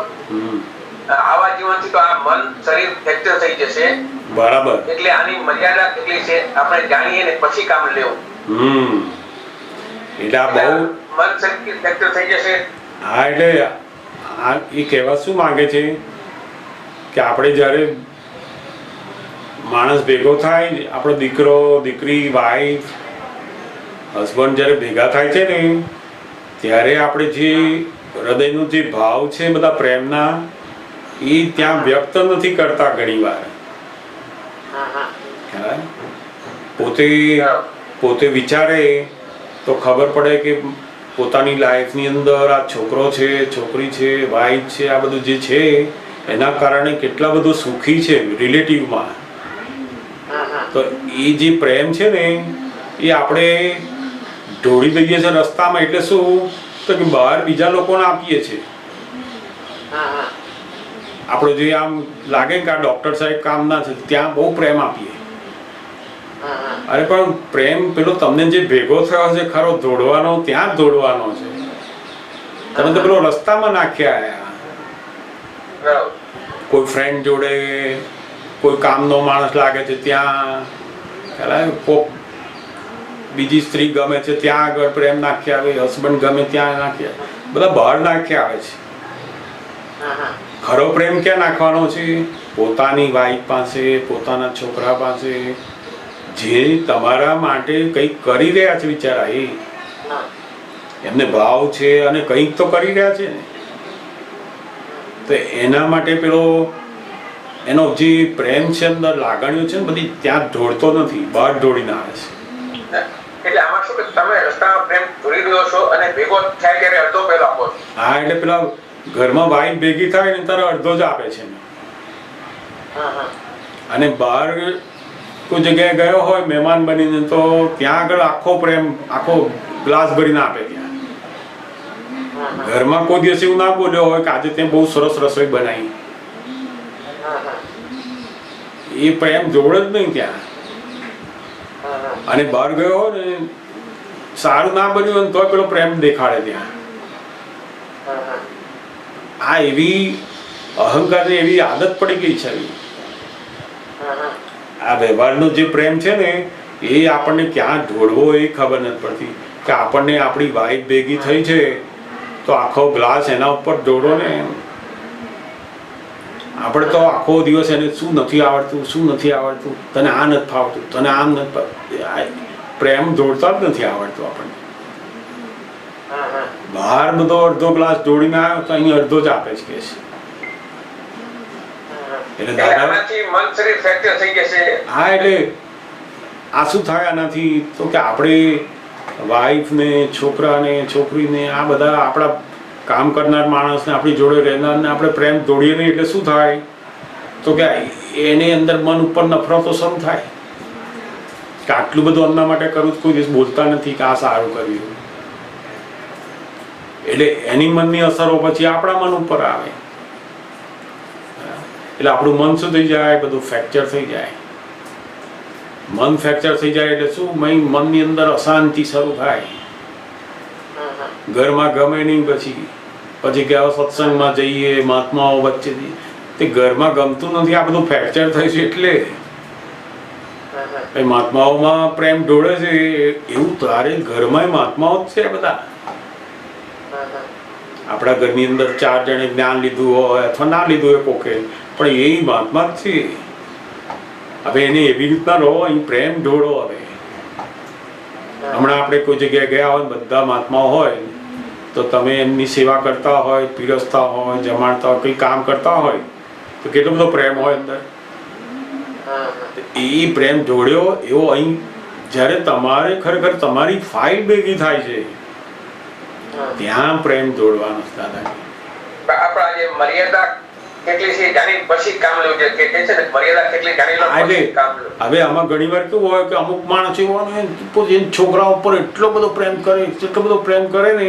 S5: આવા જીવનથી તો આ મન શરીર ફ્રેક્ચર થઈ જશે.
S3: બરાબર.
S5: એટલે આની મર્યાદા કેટલી છે આપણે જાણીએ ને પછી કામ લેવું.
S3: એટલે આ બહુ
S5: મન શરીર ફ્રેક્ચર થઈ જશે.
S3: હા, એટલે આ એ કહેવા શું માંગે છે કે આપણે જ્યારે માણસ ભેગો થાય, આપણો દીકરો, દીકરી, વાઈફ, હસબન્ડ જ્યારે ભેગા થાય છે ને ત્યારે આપણે જે હૃદયનો જે ભાવ છે બધા પ્રેમના એ ત્યાં વ્યક્ત નથી કરતા ઘણી વાર. પોતે વિચારે તો ખબર પડે કે પોતાની લાઈફની અંદર આ છોકરો છે, છોકરી છે, વાઈફ છે, આ બધું જે છે એના કારણે કેટલા બધું સુખી છે રિલેટિવમાં. તો એ જે પ્રેમ છે ને એ આપણે ઢોળી દઈએ છીએ રસ્તામાં. એટલે શું તો કે બહાર બીજા લોકોને આપીએ છીએ. આપણો જે આમ લાગે કે આ ડૉક્ટર સાહેબ કામના છે ત્યાં બહુ પ્રેમ આપીએ. અરે પણ પ્રેમ પેલો તમને જે ભેગો થયો છે ખરો દોડવાનો, ત્યાં જ દોડવાનો છે. તમે તો પેલો રસ્તામાં નાખ્યા આયા. કોઈ ફ્રેન્ડ જોડે, કોઈ કામનો માણસ લાગે છે ત્યાં, બીજી સ્ત્રી ગમે છે ત્યાં આગળ પ્રેમ નાખ્યા આવે, હસબન્ડ ગમે ત્યાં નાખ્યા, બધા બહાર નાખ્યા આવે છે. ખરો પ્રેમ ક્યાં નાખવાનો છે? પોતાની વાઈફ પાસે, પોતાના છોકરા પાસે, જે તમારા માટે કંઈક કરી રહ્યા છે બિચારા, એમને ભાવ છે અને કંઈક તો કરી રહ્યા છે ને, તો એના માટે પેલો એનો જે પ્રેમ છે અંદર લાગણીઓ છે ને બધી ત્યાં ઢોળતો નથી, બહાર ઢોળીને આવે છે.
S5: એટલે આમાં શું કે તમે રસ્તામાં પ્રેમ દોડી રહ્યો છો અને ભેગો થાય ત્યારે અડધો પેલો આપો છો.
S3: હા, એટલે પેલા ઘરમાં વાઈફ ભેગી થાય ને ત્યારે અડધો જ આપે છે. અને બહાર કોઈ જગ્યાએ ગયો હોય મહેમાન બનીને તો ત્યાં આગળ આખો પ્રેમ આખો ગ્લાસ ભરીને આપે. ત્યાં ઘરમાં કોઈ દિવસ એવું ના બોલ્યો હોય કે આજે તે બહુ સરસ રસોઈ બનાવી, એ પ્રેમ જોડે જ નહીં ત્યાં. અને બહાર ગયો હોય ને સારું ના બન્યું હોય તો પેલો પ્રેમ દેખાડે ત્યાં. આ એવી અહંકારની એવી આદત પડી ગઈ છે. આ વ્યવહારનો જે પ્રેમ છે ને એ આપણને ક્યાં ઢોળવો એ ખબર નથી પડતી. કે આપણને આપણી વાઈફ ભેગી થઈ છે તો આખો ગ્લાસ એના ઉપર ઢોળો ને. આપણે તો આખો દિવસ એને શું નથી આવડતું, શું નથી આવડતું, તને આ નથી ફાવતું, તને આમ નથી ફાવતું, પ્રેમ જોડતા જ નથી આવડતું આપણને. બહાર બધો અડધો ગ્લાસ જોડીને આવ્યો તો અહીં અડધો જ આપે છે. એટલે
S5: આનાથી મન શરીર ફ્રેક્ચર થઈ જશે.
S3: હા, એટલે આ શું થાય આનાથી તો કે આપણે વાઈફ ને, છોકરા ને, છોકરીને, આ બધા આપણા કામ કરનાર માણસને, આપણી જોડે રહેનારને આપણે પ્રેમ દોડીએ નહીં એટલે શું થાય તો કે એની અંદર મન ઉપર નફરતો શરૂ થાય કે આટલું બધું એમના માટે કરું કોઈ દિવસ બોલતા નથી કે આ સારું કર્યું. એટલે એની મનની અસરો પછી આપણા મન ઉપર આવે. એટલે આપણું મન શું થઈ જાય, બધું ફ્રેક્ચર થઈ જાય. મન ફ્રેક્ચર થઈ જાય એટલે શું, મનની અંદર અશાંતિ શરૂ થાય, ઘરમાં ગમે નહીં, પછી કે સત્સંગમાં જઈએ, મહાત્માઓ વચ્ચે જઈએ, તે ઘરમાં ગમતું નથી, આ બધું ફ્રેક્ચર થાય છે એટલે મહાત્માઓમાં પ્રેમ ઢોળે છે. એવું તારે ઘરમાં મહાત્માઓ જ છે બધા. આપણા ઘરની અંદર 4 જણે જ્ઞાન લીધું હોય અથવા ના લીધું હોય કોકે, પણ એ મહાત્મા જ છે. હવે એને એવી રીતના રહો, અહીં પ્રેમ ઢોળો. હવે હમણાં આપણે કોઈ જગ્યાએ ગયા હોય, બધા મહાત્માઓ હોય, તો તમે એમની સેવા કરતા હોય, પીરસતા હોય, જમાડતા હોય, કંઈ કામ કરતા હોય, તો કેટલો બધો પ્રેમ હોય અંદર. એ પ્રેમ જોડ્યો એવો અહીં જ્યારે તમારે ખરેખર તમારી ફાઇલ ભેગી થાય છે, ત્યાં પ્રેમ જોડવાનો દાદા.
S5: આપણા જે મર્યાદા કેટલી છે જાણી પછી કામ લેવું છે, કે છે ને મર્યાદા કેટલી જાણી લો પછી કામ લો.
S3: હવે આમાં ઘણી વાર કેવું હોય કે અમુક માણસ એવો છોકરા ઉપર એટલો બધો પ્રેમ કરે ને,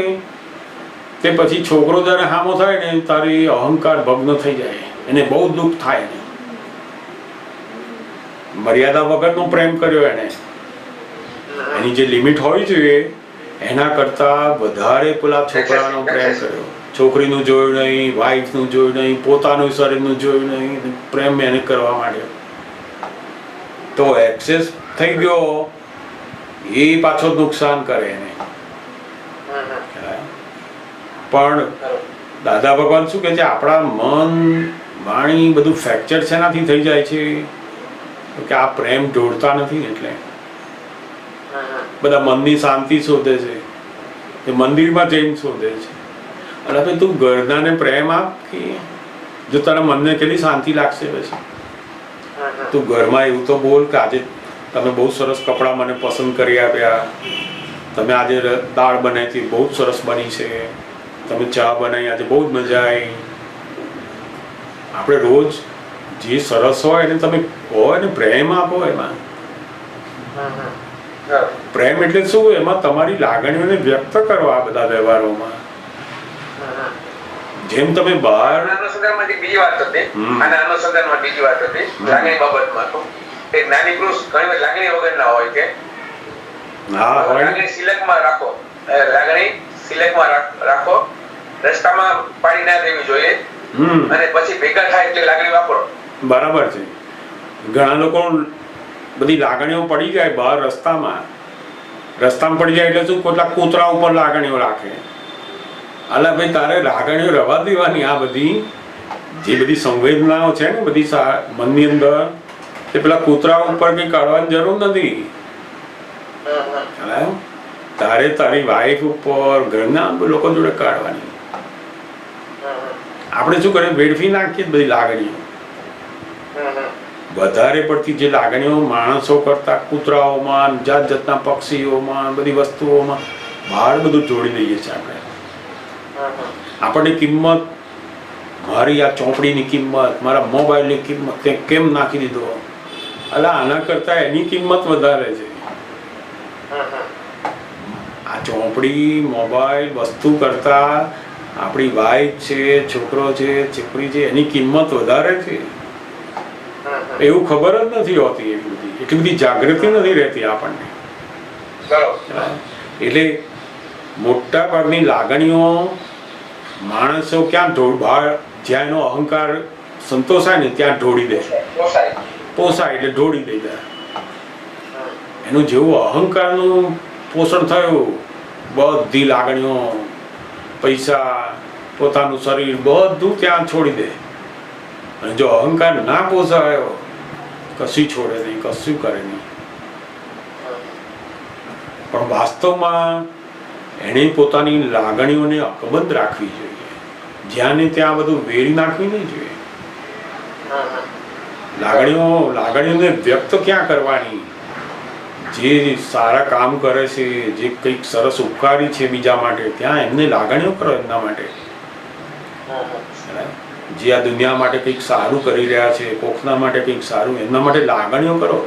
S3: તે પછી છોકરો જયારે હામો થાય ને, તારી અહંકાર ભગ્ન થઈ જાય, એને બહુ દુઃખ થાય. ને મર્યાદા વગરનો પ્રેમ કર્યો એને, એની જે લિમિટ હોય છે એના કરતા વધારે પેલા છોકરાનો પ્રેમ કર્યો. છોકરીનું જોયું નહીં, વાઈફનું જોયું નહીં, પોતાનું શરીરનું જોયું નહીં, પ્રેમ એને કરવા માંડ્યો, તો એક્સેસ થઈ ગયો, એ પાછો નુકસાન કરે એને. પણ દાદા ભગવાન શું કહે છે, આપણા મન વાણી બધું ફ્રેક્ચર શેનાથી થઈ જાય છે કે આ પ્રેમ જોડતા નથી. એટલે બધા મનની શાંતિ શોધે છે, એ મંદિરમાં જઈને શોધે છે. અને ભાઈ તું ઘરનાને પ્રેમ આપ, કે જો તારા મનને કેટલી શાંતિ લાગશે. પછી તું ઘરમાં એવું તો બોલ કે આજે તમે બહુ સરસ કપડાં મને પસંદ કરી આપ્યા, તમે આજે દાળ બનાવી હતી બહુ સરસ બની છે, તમે ચા બનાવી આજે બહુ જ મજા આવી. આપણે રોજ જે સરસ હોય એને તમે કહો ને પ્રેમ આપો. એમાં પ્રેમ એટલે શું, એમાં તમારી લાગણીઓને વ્યક્ત કરવા બધા વ્યવહારોમાં. જેમ તમે બહાર
S5: બીજી વાત હતી, બીજી વાત હતી લાગણી બાબતમાં તો એક નાની પુરુષ ઘણી વાર લાગણી વગર ના હોય કે લાગણી સિલકમાં રાખો, રસ્તામાં પાડી ના દેવી જોઈએ, અને પછી ભેગા થાય એટલે લાગણી વાપરો.
S3: બરાબર છે. ઘણા લોકો બધી લાગણીઓ પડી જાય બહાર રસ્તામાં પડી જાય એટલે શું, કેટલાક કૂતરા ઉપર લાગણીઓ રાખે. અલા ભાઈ, તારે લાગણીઓ રવા દેવાની. આ બધી જે બધી સંવેદનાઓ છે ને બધી મનની અંદર, તે પેલા કૂતરા ઉપર કઈ કાઢવાની જરૂર નથી. તારે તારી વાઈફ ઉપર, ઘરના લોકો જોડે કાઢવાની. આપણે શું કરીએ, વેડફી નાખીએ બધી લાગણીઓ. વધારે પડતી જે લાગણીઓ માણસો કરતા કૂતરાઓમાં, જાત જાતના પક્ષીઓમાં, બધી વસ્તુઓમાં બહાર બધું જોડી દઈએ છીએ આપણે. આપણને કિંમત, મારી આ ચોપડીની કિંમત, મારા મોબાઈલની કિંમત તે કેમ નાખી દીધો, અલા આના કરતા એની કિંમત વધારે છે. આ ચોપડી, મોબાઈલ વસ્તુ કરતા આપણી વાઈફ છે, છોકરો છે, છોકરી છે, એની કિંમત વધારે છે. એવું ખબર જ નથી હોતી, એટલી બધી જાગૃતિ નથી રહેતી આપણને. એટલે મોટા ભાગની લાગણીઓ માણસો ક્યાં જ્યાં એનો અહંકાર સંતોષાય ને ત્યાં ઢોળી દે, પોસાય એટલે ઢોળી દે. એનું જેવું અહંકારનું પોષણ થયું, બધી લાગણીઓ, પૈસા, પોતાનું શરીર બધું ત્યાં છોડી દે. અને જો અહંકાર ના પોસાયો, કશું છોડે નહીં, કશું કરે નહીં. પણ વાસ્તવમાં એણે પોતાની લાગણીઓને અકબંધ રાખવી જોઈએ. જ્યાં ને ત્યાં બધું વેરી નાખવી નહીં જોઈએ. લાગણીઓને વ્યક્ત ક્યાં કરવાની? જે સારા કામ કરે છે, જે કંઈક સરસ ઉપકારી છે બીજા માટે, ત્યાં એમને લાગણીઓ કરો. એમના માટે જે આ દુનિયા માટે કંઈક સારું કરી રહ્યા છે, કોકના માટે કંઈક સારું, એમના માટે લાગણીઓ કરો.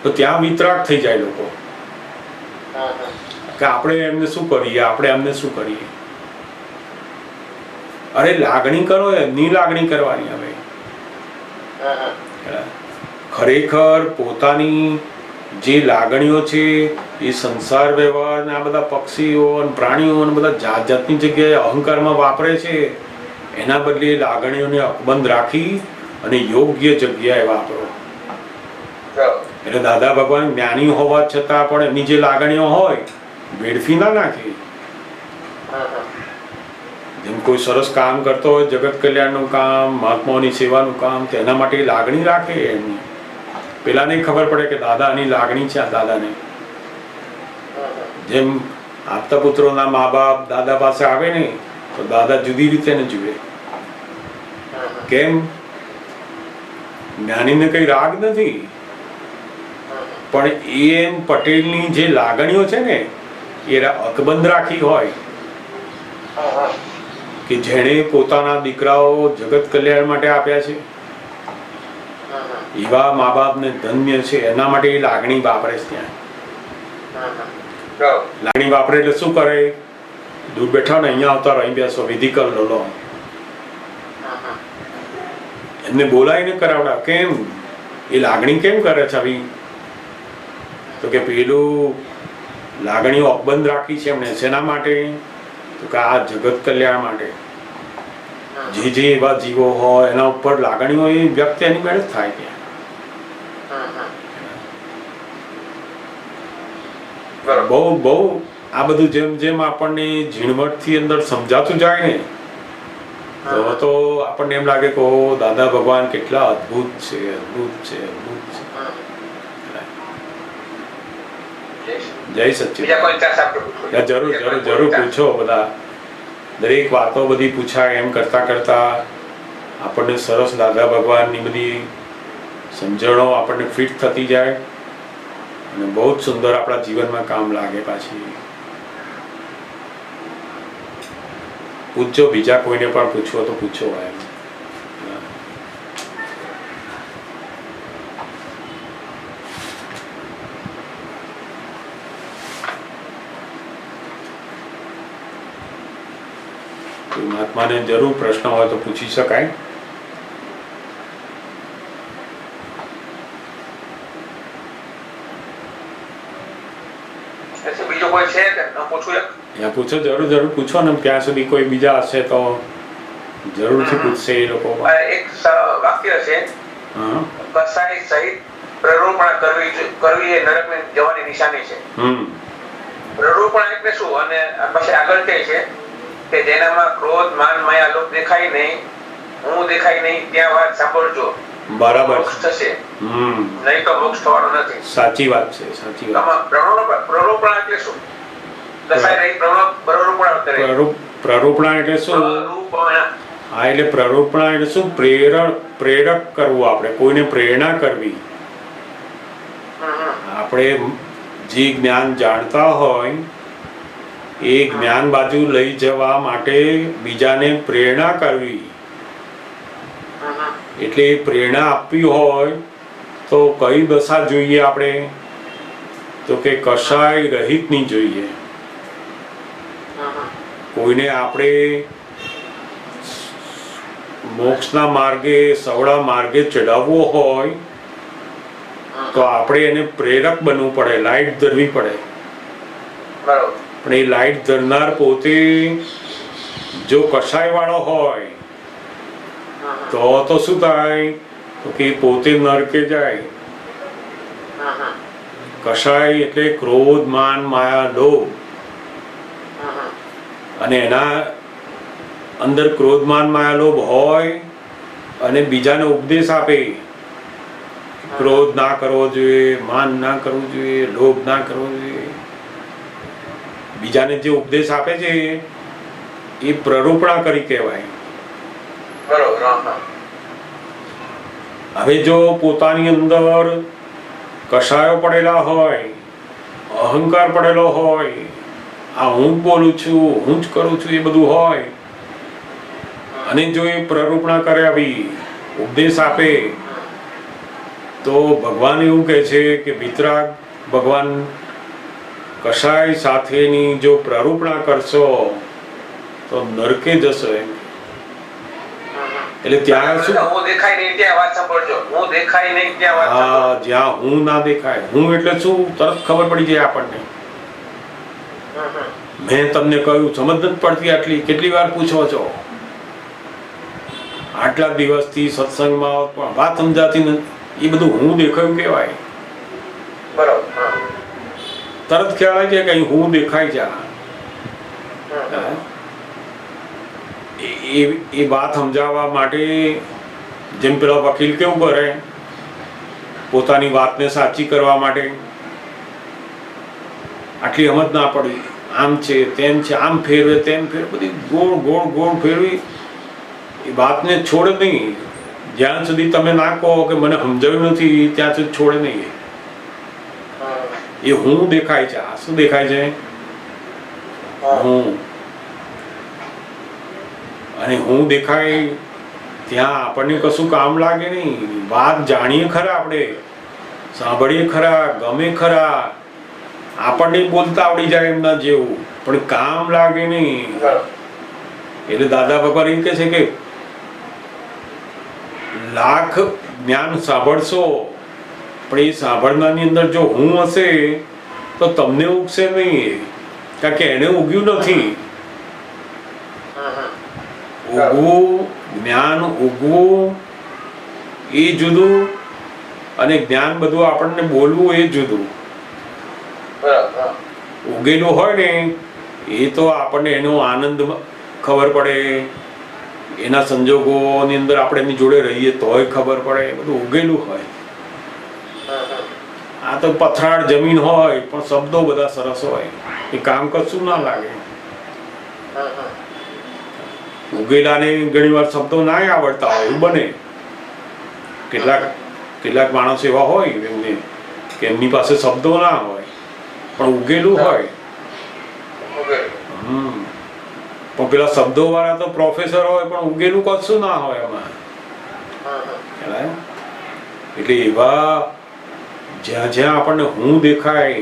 S3: તો ત્યાં વિતરાગ થઈ જાય લોકો કે આપણે એમને શું કરીએ, આપણે એમને શું કરીએ. અરે લાગણી કરો, એમની લાગણી કરવાની. હવે ખરેખર પોતાની જે લાગણીઓ છે એ સંસાર વ્યવહાર ને આ બધા પક્ષીઓ અને પ્રાણીઓ અને બધા જાત જાતની જગ્યાએ અહંકારમાં વાપરે છે, એના બદલે એ લાગણીઓને અકબંધ રાખી અને યોગ્ય જગ્યાએ વાપરો. એટલે દાદા ભગવાન જ્ઞાની હોવા છતાં પણ એમની જે લાગણીઓ હોય વેડફી ના નાખે. જેમ કોઈ સરસ કામ કરતો હોય, જગત કલ્યાણનું કામ, મહાત્માઓની સેવાનું કામ, તેના માટે લાગણી રાખે એમની. પેલા નહીં ખબર પડે કે દાદાની લાગણી છે આ દાદાને. જેમ આપતા પુત્રોના મા બાપ દાદા પાસે આવે ને તો દાદા જુદી રીતે ને જુએ. કેમ? જ્ઞાનીને કઈ રાગ નથી, પણ એમ પટેલની જે લાગણીઓ છે ને એ અકબંધ રાખી હોય કે જેણે પોતાના દીકરાઓ જગત કલ્યાણ માટે આપ્યા છે, એવા મા બાપને ધન્ય છે, એના માટે એ લાગણી વાપરે છે. ત્યાં લાગણી વાપરે એટલે શું કરે? દૂર બેઠા ને અહીંયા આવતા અહીં બેસો, વિધિ કર લો, એમને બોલાવીને કરાવડા. કેમ? એ લાગણી કેમ કરે છે આવી? તો કે પેલું લાગણીઓ અકબંધ રાખી છે એમણે. શેના માટે? તો કે આ જગત કલ્યાણ માટે. જે જે એવા જીવો હોય એના ઉપર લાગણીઓ એ વ્યક્તિ એની મેળે જ થાય. ત્યાં બહુ બહુ આ બધું જેમ જેમ આપણને ઝીણવટથી અંદર સમજાતું જાય ને તો આપણને એમ લાગે કે ઓ દાદા ભગવાન કેટલા અદ્ભુત છે, અદ્ભુત છે, અદ્ભુત છે. જય સચ્ચિદાનંદ. જરૂર જરૂર જરૂર પૂછો. બધા દરેક વાતો બધી પૂછાય. એમ કરતા કરતા આપણને સરસ દાદા ભગવાનની બધી સમજણો આપણને ફિટ થતી જાય અને બહુ જ સુંદર આપણા જીવનમાં કામ લાગે. પાછી પૂછજો, બીજા કોઈને પણ પૂછવો તો પૂછો. એમ મહાત્માને જરૂર પ્રશ્ન હોય તો પૂછી શકાય.
S5: બીજું કોઈ છે કે પૂછું?
S3: પૂછો, જરૂર જરૂર પૂછો ને. ત્યાં સુધી કોઈ બીજા હશે તો જરૂરથી પૂછશે એ લોકો.
S5: એક વાક્ય છે, કસાઈ સહિત પ્રરૂપણા કરવી એ નરકને જવાની નિશાની છે. પ્રરૂપણા એટલે શું? અને પછી આગળ કહે છે કે જેનામાં ક્રોધ, માન, માયા, લોભ દેખાય નહીં, હું દેખાય નહીં, ત્યાં વાત સાંભળજો.
S3: બરાબર
S5: થશે, નહીં તો મોક્ષ થવાનો નથી.
S3: સાચી વાત છે, સાચી વાત.
S5: પ્રરૂપણા એટલે શું? કસાઈ રહી પ્રરૂપણા કરે.
S3: પ્રરૂપણા એટલે શું? હા, એટલે પ્રરૂપણા એટલે શું? પ્રેરક કરવું. આપણે કોઈને પ્રેરણા કરવી. આપણે જે જ્ઞાન જાણતા હોય એ જ્ઞાન બાજુ લઈ જવા માટે બીજાને પ્રેરણા કરવી. એટલે પ્રેરણા આપવી હોય તો કઈ દશા જોઈએ આપણે? તો કે કશાય રહિતની જોઈએ. કોઈને આપણે મોક્ષના માર્ગે, સવડા માર્ગે ચડાવવો હોય તો આપણે એને પ્રેરક બનવું પડે, લાઈટ ધરવી પડે. પણ એ લાઈટ ધરનાર પોતે જો કષાય વાળો હોય તો શું થાય? તો કે પોતે નરકે જાય. કષાય એટલે ક્રોધ, માન, માયા, લોભ. અને એના અંદર ક્રોધ, માન, માયા, લોભ હોય અને બીજાને ઉપદેશ આપે ક્રોધ ના કરવો જોઈએ, માન ના કરવું જોઈએ, લોભ ના કરવો જોઈએ. બીજાને જે ઉપદેશ આપે છે એ પ્રરૂપણા કરી કહેવાય. હવે જો પોતાની અંદર કષાયો પડેલા હોય, અહંકાર પડેલો હોય, આ હું જ બોલું છું, હું જ કરું છું, એ બધું હોય, અને જો એ પ્રરૂપણા કરે, આવી ઉપદેશ આપે, તો ભગવાન એવું કહે છે કે વિતરાગ ભગવાન કષાય સાથેની જો પ્રરૂપણા કરશો તો નરકે જશો. એમ એટલે ત્યાં શું
S5: હું દેખાય નહીં ત્યાં વાત સાંભળજો. હું દેખાય નહીં ત્યાં વાત સાંભળજો.
S3: હા, જ્યાં હું ના દેખાય, હું એટલે શું તરત ખબર પડી જાય આપણને. મેં તમને કહ્યું સમજ નથી પડતી આટલી, કેટલી વાર પૂછો છો? આટલા દિવસથી સત્સંગમાં પણ વાત સમજાતી નથી, એ બધું હું દેખાયું કહેવાય.
S5: બરોબર.
S3: તરત કહેવાય છે કે અહીં હું દેખાય છે. એ વાત સમજાવવા માટે જેમ પેલા વકીલ કેવું કરે, પોતાની વાતને સાચી કરવા માટે આટલી સમજ ના પડી, આમ છે તેમ છે, આમ ફેરવે તેમ ફેરવે, બધી ગોળ ગોળ ગોળ ફેરવી એ વાતને છોડે નહીં. જ્યાં સુધી તમે ના કહો કે મને સમજાવ્યું નથી ત્યાં સુધી છોડે નહીં. એ હું દેખાય છે. આ શું દેખાય છે? હું. અને હું દેખાય ત્યાં આપણને કશું કામ લાગે નહીં. વાત જાણીએ ખરા, આપણે સાંભળીએ ખરા, ગમે ખરા, આપણને બોલતા આવડી જાય એમના જેવું, પણ કામ લાગે નહીં. એટલે દાદા ભગવાન એમ કહે છે કે લાખ જ્ઞાન સાંભળશો પણ એ સાંભળનારની અંદર જો હું હશે તો તમને ઉગશે નહીં, કારણ કે એને ઉગ્યું નથી. ઉગવું, જ્ઞાન ઉગવું એ જુદું, અને જ્ઞાન બધું આપણને બોલવું એ જુદું. ઉગેલું હોય ને એ તો આપણને એનો આનંદ ખબર પડે, એના સંજોગોની અંદર આપણે એની જોડે રહીએ તોય ખબર પડે, બધું ઉગેલું હોય. આ તો પથરાળ જમીન હોય પણ શબ્દો બધા સરસ હોય, એ કામ કશું ના લાગે. ઉગેલાને ઘણી વાર શબ્દો ના આવડતા હોય એવું બને. કેટલાક માણસ એવા હોય એમને કે એમની પાસે શબ્દો ના હોય પણ ઉગેલું હોય. પણ પેલા શબ્દો વાળા તો પ્રોફેસર હોય પણ ઉગેલું કશું ના હોય એમાં. એટલે એવા જ્યાં જ્યાં આપણને હું દેખાય,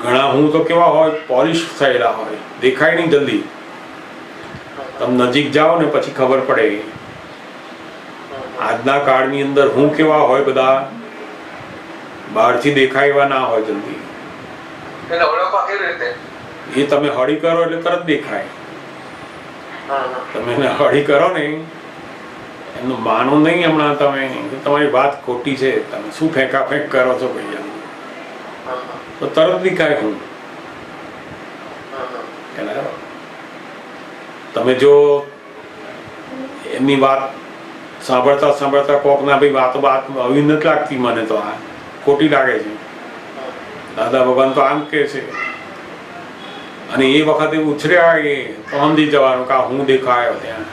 S3: ઘણા હું તો કેવા હોય, પોલિશ થયેલા હોય, દેખાય નહીં જલ્દી. તમે નજીક જાઓ ને પછી ખબર પડે. આજના કાળની અંદર હું કેવા હોય, બધા બહારથી દેખાય એવા ના હોય જલ્દી. એ તમે હળી કરો એટલે તરત દેખાય. તમે એને હળી કરો ને એમનું માનો નહીં. હમણાં તમે તમારી વાત ખોટી છે, તમે શું ફેંકા ફેંક કરો છો ભાઈ, તો તરત દેખાય હું. તમે જો એમની વાત સાંભળતા સાંભળતા કોક ના ભાઈ વાતો વાત આવી નથી લાગતી, મને તો આ ખોટી લાગે છે, દાદા ભગવાન તો આમ કે છે, અને એ વખતે ઉછર્યા એ તો સમજી જવાનું કે હું દેખાયો ત્યાં.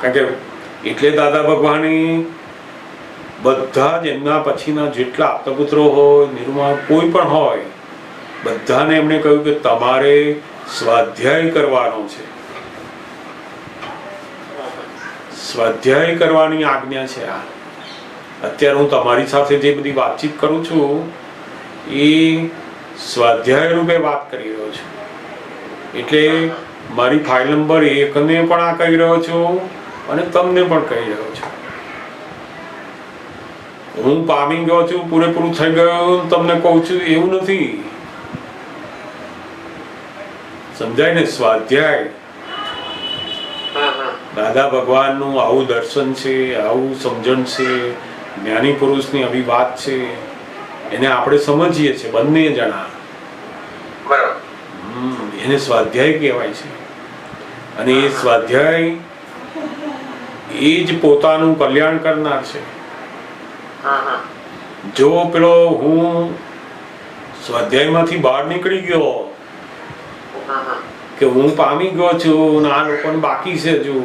S3: કારણ કે એટલે દાદા ભગવાને બધા જ એમના પછીના જેટલા આપતપુત્રો હોય, નિર્માણ કોઈ પણ હોય, બધાને એમણે કહ્યું કે તમારે સ્વાધ્યાય કરવાનો છે. સ્વાધ્યાય કરવાની આજ્ઞા છે. આ અત્યારે હું તમારી સાથે જે બધી વાતચીત કરું છું એ સ્વાધ્યાય રૂપે વાત કરી રહ્યો છું. એટલે મારી ફાઇલ નંબર 1 ને પણ આ કહી રહ્યો છું અને તમને પણ કહી રહ્યો છું. હું પામી ગયો છું, પૂરેપૂરું થઈ ગયું તમને કહું છું એવું નથી. સમજાય ને? સ્વાધ્યાય દાદા ભગવાનનું આવું દર્શન છે, આવું સમજણ છે, જ્ઞાની પુરુષની આવી વાત છે, એને આપણે સમજીએ છીએ બંને જણા. એને સ્વાધ્યાય કહેવાય છે. અને એ સ્વાધ્યાય એ જ પોતાનું કલ્યાણ કરનાર છે. જો પેલો હું સ્વાધ્યાયમાંથી બહાર નીકળી ગયો કે હું પામી ગયો છું ને આ લોકોને બાકી છે હજુ,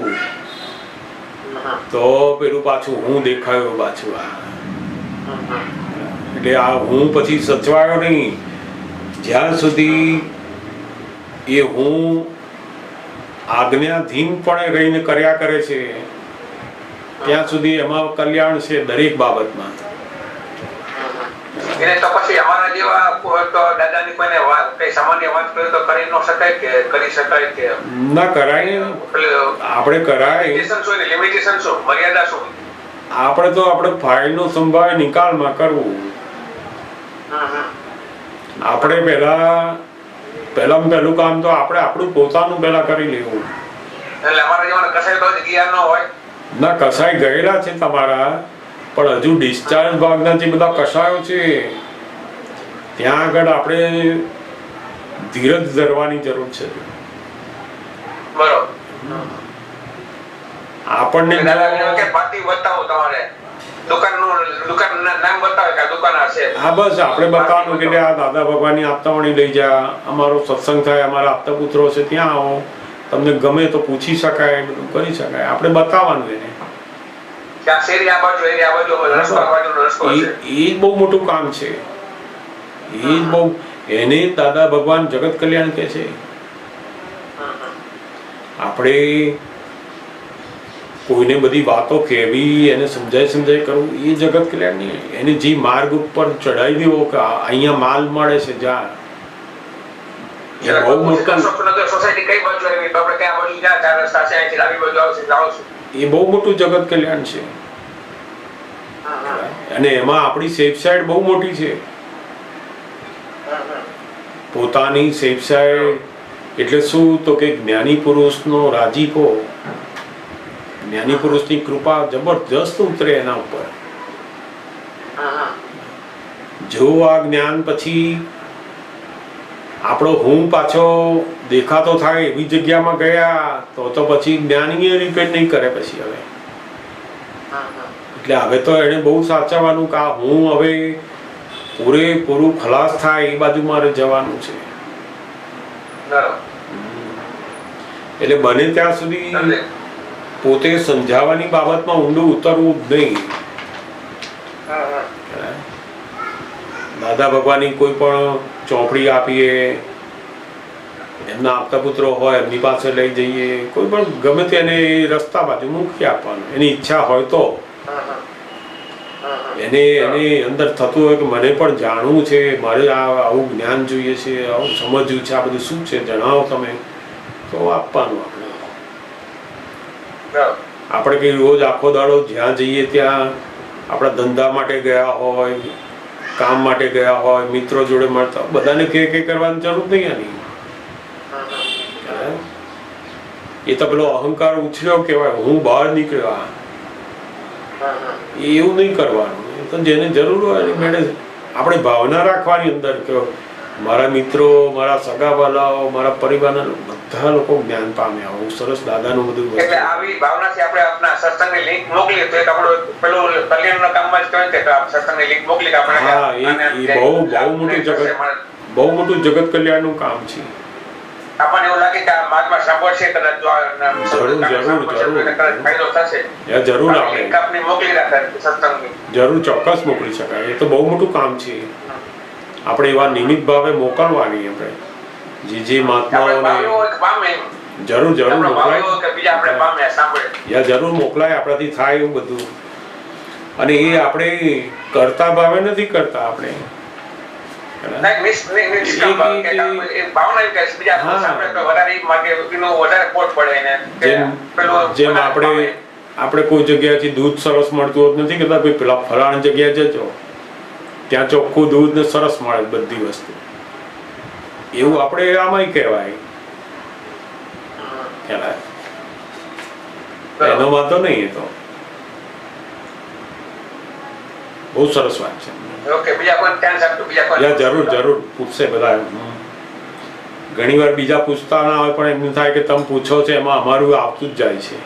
S3: તો પેલું પાછું હું દેખાયો પાછું. એટલે આ હું પછી સચવાયો નહીં. જ્યાં સુધી એ હું આજ્ઞાધીનપણે રહીને કર્યા કરે છે ત્યાં સુધી એમાં કલ્યાણ છે દરેક બાબતમાં.
S5: એને તો પછી અમારા જેવા તો દાદાની કોઈને કઈ સામાન્ય વાત કરે તો કરી ન શકાય કે કરી શકાય કે
S3: ના કરાય, આપણે કરાય.
S5: લિમિટેશન શું, મર્યાદા શું?
S3: આપણે તો આપણે ફાઇલનો સંભાળ નિકાલમાં કરવું. આપણે પહેલું કામ તો આપણે આપણું પોતાનું પહેલા કરી લેવું.
S5: એટલે અમારા જેવા કસાઈ તો ગયા ન હોય.
S3: ના, કસાઈ ગયેલા છે તમારા, પણ હજુ ડિસ્ચાર્જ ભાગના જે બધા કસાયો છે ત્યાં આગળ આપણે ધીરજ ધરવાની જરૂર છે.
S5: બરોબર.
S3: આપણને હા, બસ આપણે બતાવવાનું કે આ દાદા ભગવાનની આપતાવાણી લઈ જા, અમારો સત્સંગ થાય, અમારા આપતા પુત્રો છે ત્યાં આવો, તમને ગમે તો પૂછી શકાય, બધું કરી શકાય. આપણે બતાવવાનું એને. એ બહુ મોટું કામ છે. એ બહુ, એને દાદા ભગવાન જગત કલ્યાણ કે છે. આપણે કોઈને બધી વાતો કહેવી, એને સમજાય કરવું, એ જગત કલ્યાણ નહીં. એને જે માર્ગ ઉપર ચડાવી દેવો કે અહીંયા માલ મળે છે જ્યાં, એ બહુ મોટું, એ બહુ મોટું જગત કલ્યાણ છે. અને એમાં આપણી સેફ સાઈડ બહુ મોટી છે. પોતાની સેફ સાઈડ એટલે શું, તો કે જ્ઞાની પુરુષનો રાજીપો, જ્ઞાની પુરુષની કૃપા જબરજસ્ત ઉતરે એના ઉપર. જો આ જ્ઞાન પછી આપણો હું પાછો દેખાતો થાય એવી જગ્યામાં ગયા તો પછી જ્ઞાની રિપેર નહીં કરે પછી. હવે એટલે હવે તો એને બહુ સાચવવાનું કે આ હું હવે પૂરેપૂરું ખલાસ થાય એ બાજુ મારે જવાનું છે. એટલે બને ત્યાં સુધી પોતે સમજાવવાની બાબતમાં ઊંડું ઉતરવું જ નહીં. દાદા ભગવાનની કોઈ પણ ચોપડી આપીએ, એમના આપતા પુત્રો હોય એમની પાસે લઈ જઈએ, કોઈ પણ ગમે તેને રસ્તા બાજુ મૂકી આપવાનું. એની ઈચ્છા હોય તો એને અંદર થતું હોય કે મને પણ જાણવું છે, મારે આવું જ્ઞાન જોઈએ છે, આવું સમજવું છે, આ બધું શું છે જણાવો તમે, તો આપવાનું. આપણે કઈ રોજ આખો દાડો જ્યાં જઈએ ત્યાં આપણા ધંધા માટે ગયા હોય, કામ માટે ગયા હોય, મિત્રો જોડે મળતા, બધાને કે કરવાની જરૂર નહીં. આની એ તો પેલો અહંકાર ઉછળ્યો કહેવાય, હું બહાર નીકળ્યો, એવું નહીં કરવાનું. તો જેને જરૂર હોય એની મેળે આપણે ભાવના રાખવાની અંદર કે મારા મિત્રો, મારા સગાવાલાઓ, મારા પરિવારના બધા લોકો જ્ઞાન પામ્યા. હું સરસ દાદાનું બધું.
S5: એટલે આવી ભાવનાથી આપણે આપણા સત્સંગની લિંક મોકલીએ તો એક આપણો પેલું કલ્યાણના કામમાં જ કહેવાય કે સત્સંગની લિંક મોકલી આપણે.
S3: હા, એ બહુ મોટું જગત કલ્યાણનું કામ છે.
S5: આપણને એવું લાગે કે આ મહાત્મા સાંભળશે કદાચ ફાયદો થશે,
S3: જરૂર આપણે
S5: મોકલી રાખે સત્સંગની. જરૂર,
S3: ચોક્કસ મોકલી શકાય. એ તો બહુ મોટું કામ છે. આપણે એવા નિમિત્ત ભાવે મોકલવાની. આપણે જે મહાત્માઓને જરૂર મોકલાય, જરૂર મોકલાય, આપણાથી થાય એવું બધું. અને એ આપણે કરતા ભાવે નથી કરતા. આપણે જેમ આપણે કોઈ જગ્યાથી દૂધ સરસ મળતું હોત નથી કેતા ભાઈ પેલા ફલાણી જગ્યાએ જજો, ત્યાં ચોખ્ખું દૂધ ને સરસ મળે બધી વસ્તુ. એવું આપણે આમાંય કહેવાય. એનો વાંધો નહીં. એ તો બહુ સરસ વાત છે. જરૂર પૂછશે બધા. ઘણી વાર બીજા પૂછતા ના હોય પણ એમને થાય કે તમે પૂછો છો એમાં અમારું આવતું જ જાય છે.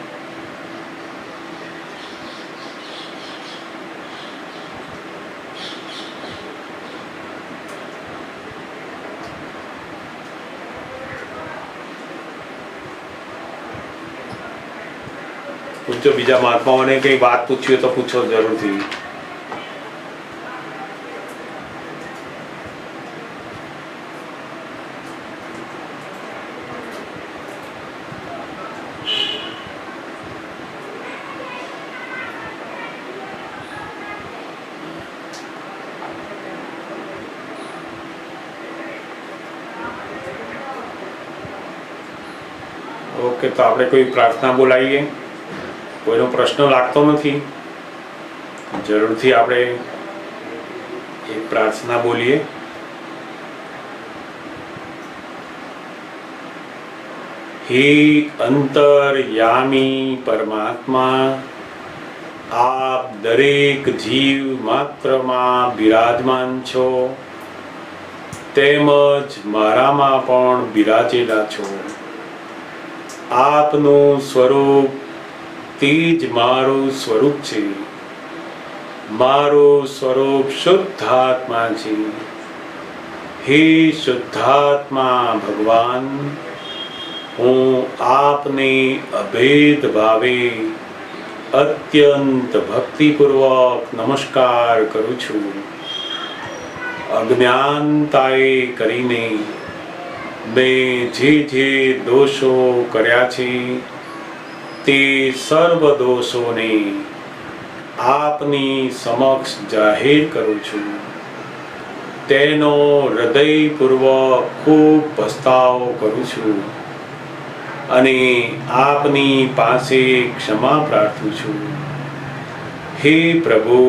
S3: પૂછો બીજા મહાત્માઓને કઈ વાત પૂછવી હોય તો પૂછો જરૂરથી. ઓકે, તો આપણે કોઈ પ્રાર્થના બોલાવીએ. કોઈનો પ્રશ્ન લાગતો નથી, જરૂરથી આપણે એક પ્રાર્થના બોલીએ. હે અંતર્યામી પરમાત્મા, આપ દરેક જીવ માત્રમાં બિરાજમાન છો, તેમજ મારામાં પણ બિરાજેલા છો. આપનું સ્વરૂપ તે જ મારું સ્વરૂપ છે. મારું સ્વરૂપ શુદ્ધાત્મા છે. હે શુદ્ધાત્મા ભગવાન, હું આપને અભેદ ભાવે અત્યંત ભક્તિપૂર્વક નમસ્કાર કરું છું. અજ્ઞાનતાએ કરીને મેં જે દોષો કર્યા છે તે સર્વ દોષોને આપની સમક્ષ જાહેર કરું છું. તેનો હૃદયપૂર્વક ખૂબ પસ્તાવો કરું છું અને આપની પાસે ક્ષમા પ્રાર્થું છું. હે પ્રભુ,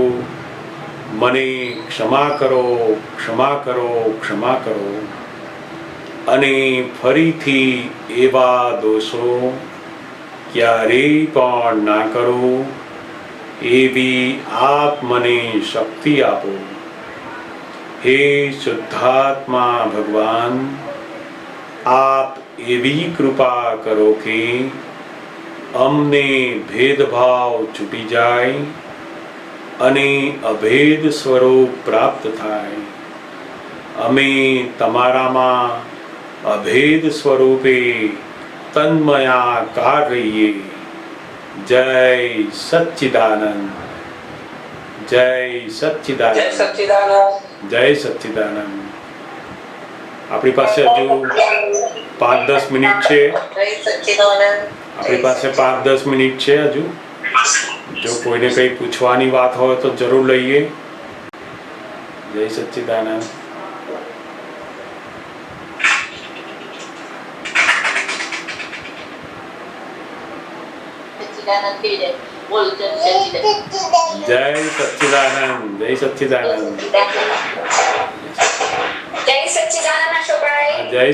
S3: મને ક્ષમા કરો, ક્ષમા કરો, ક્ષમા કરો, અને ફરીથી એવા દોષો ક્યારેય પણ ના કરો એવી આપ મને શક્તિ આપો. હે શુદ્ધાત્મા ભગવાન, આપ એવી કૃપા કરો કે અમને ભેદભાવ છૂટી જાય અને અભેદ સ્વરૂપ પ્રાપ્ત થાય. અમે તમારામાં અભેદ સ્વરૂપે તન્મયાકાર રહીએ. જય સચ્ચિદાનંદ, જય સચ્ચિદાનંદ,
S4: જય સચ્ચિદાનંદ.
S3: જય સચ્ચિદાનંદ. આપણી પાસે હજુ 5-10 મિનિટ છે. આપણી પાસે 5-10 મિનિટ છે હજુ. જો કોઈને કંઈ પૂછવાની વાત હોય તો જરૂર લઈએ. જય સચ્ચિદાનંદ. જય સચ્ચિદાનંદ, જય સચ્ચિદાનંદ,
S2: જય સચ્ચિદાનંદ અશોકભાઈ.
S3: જય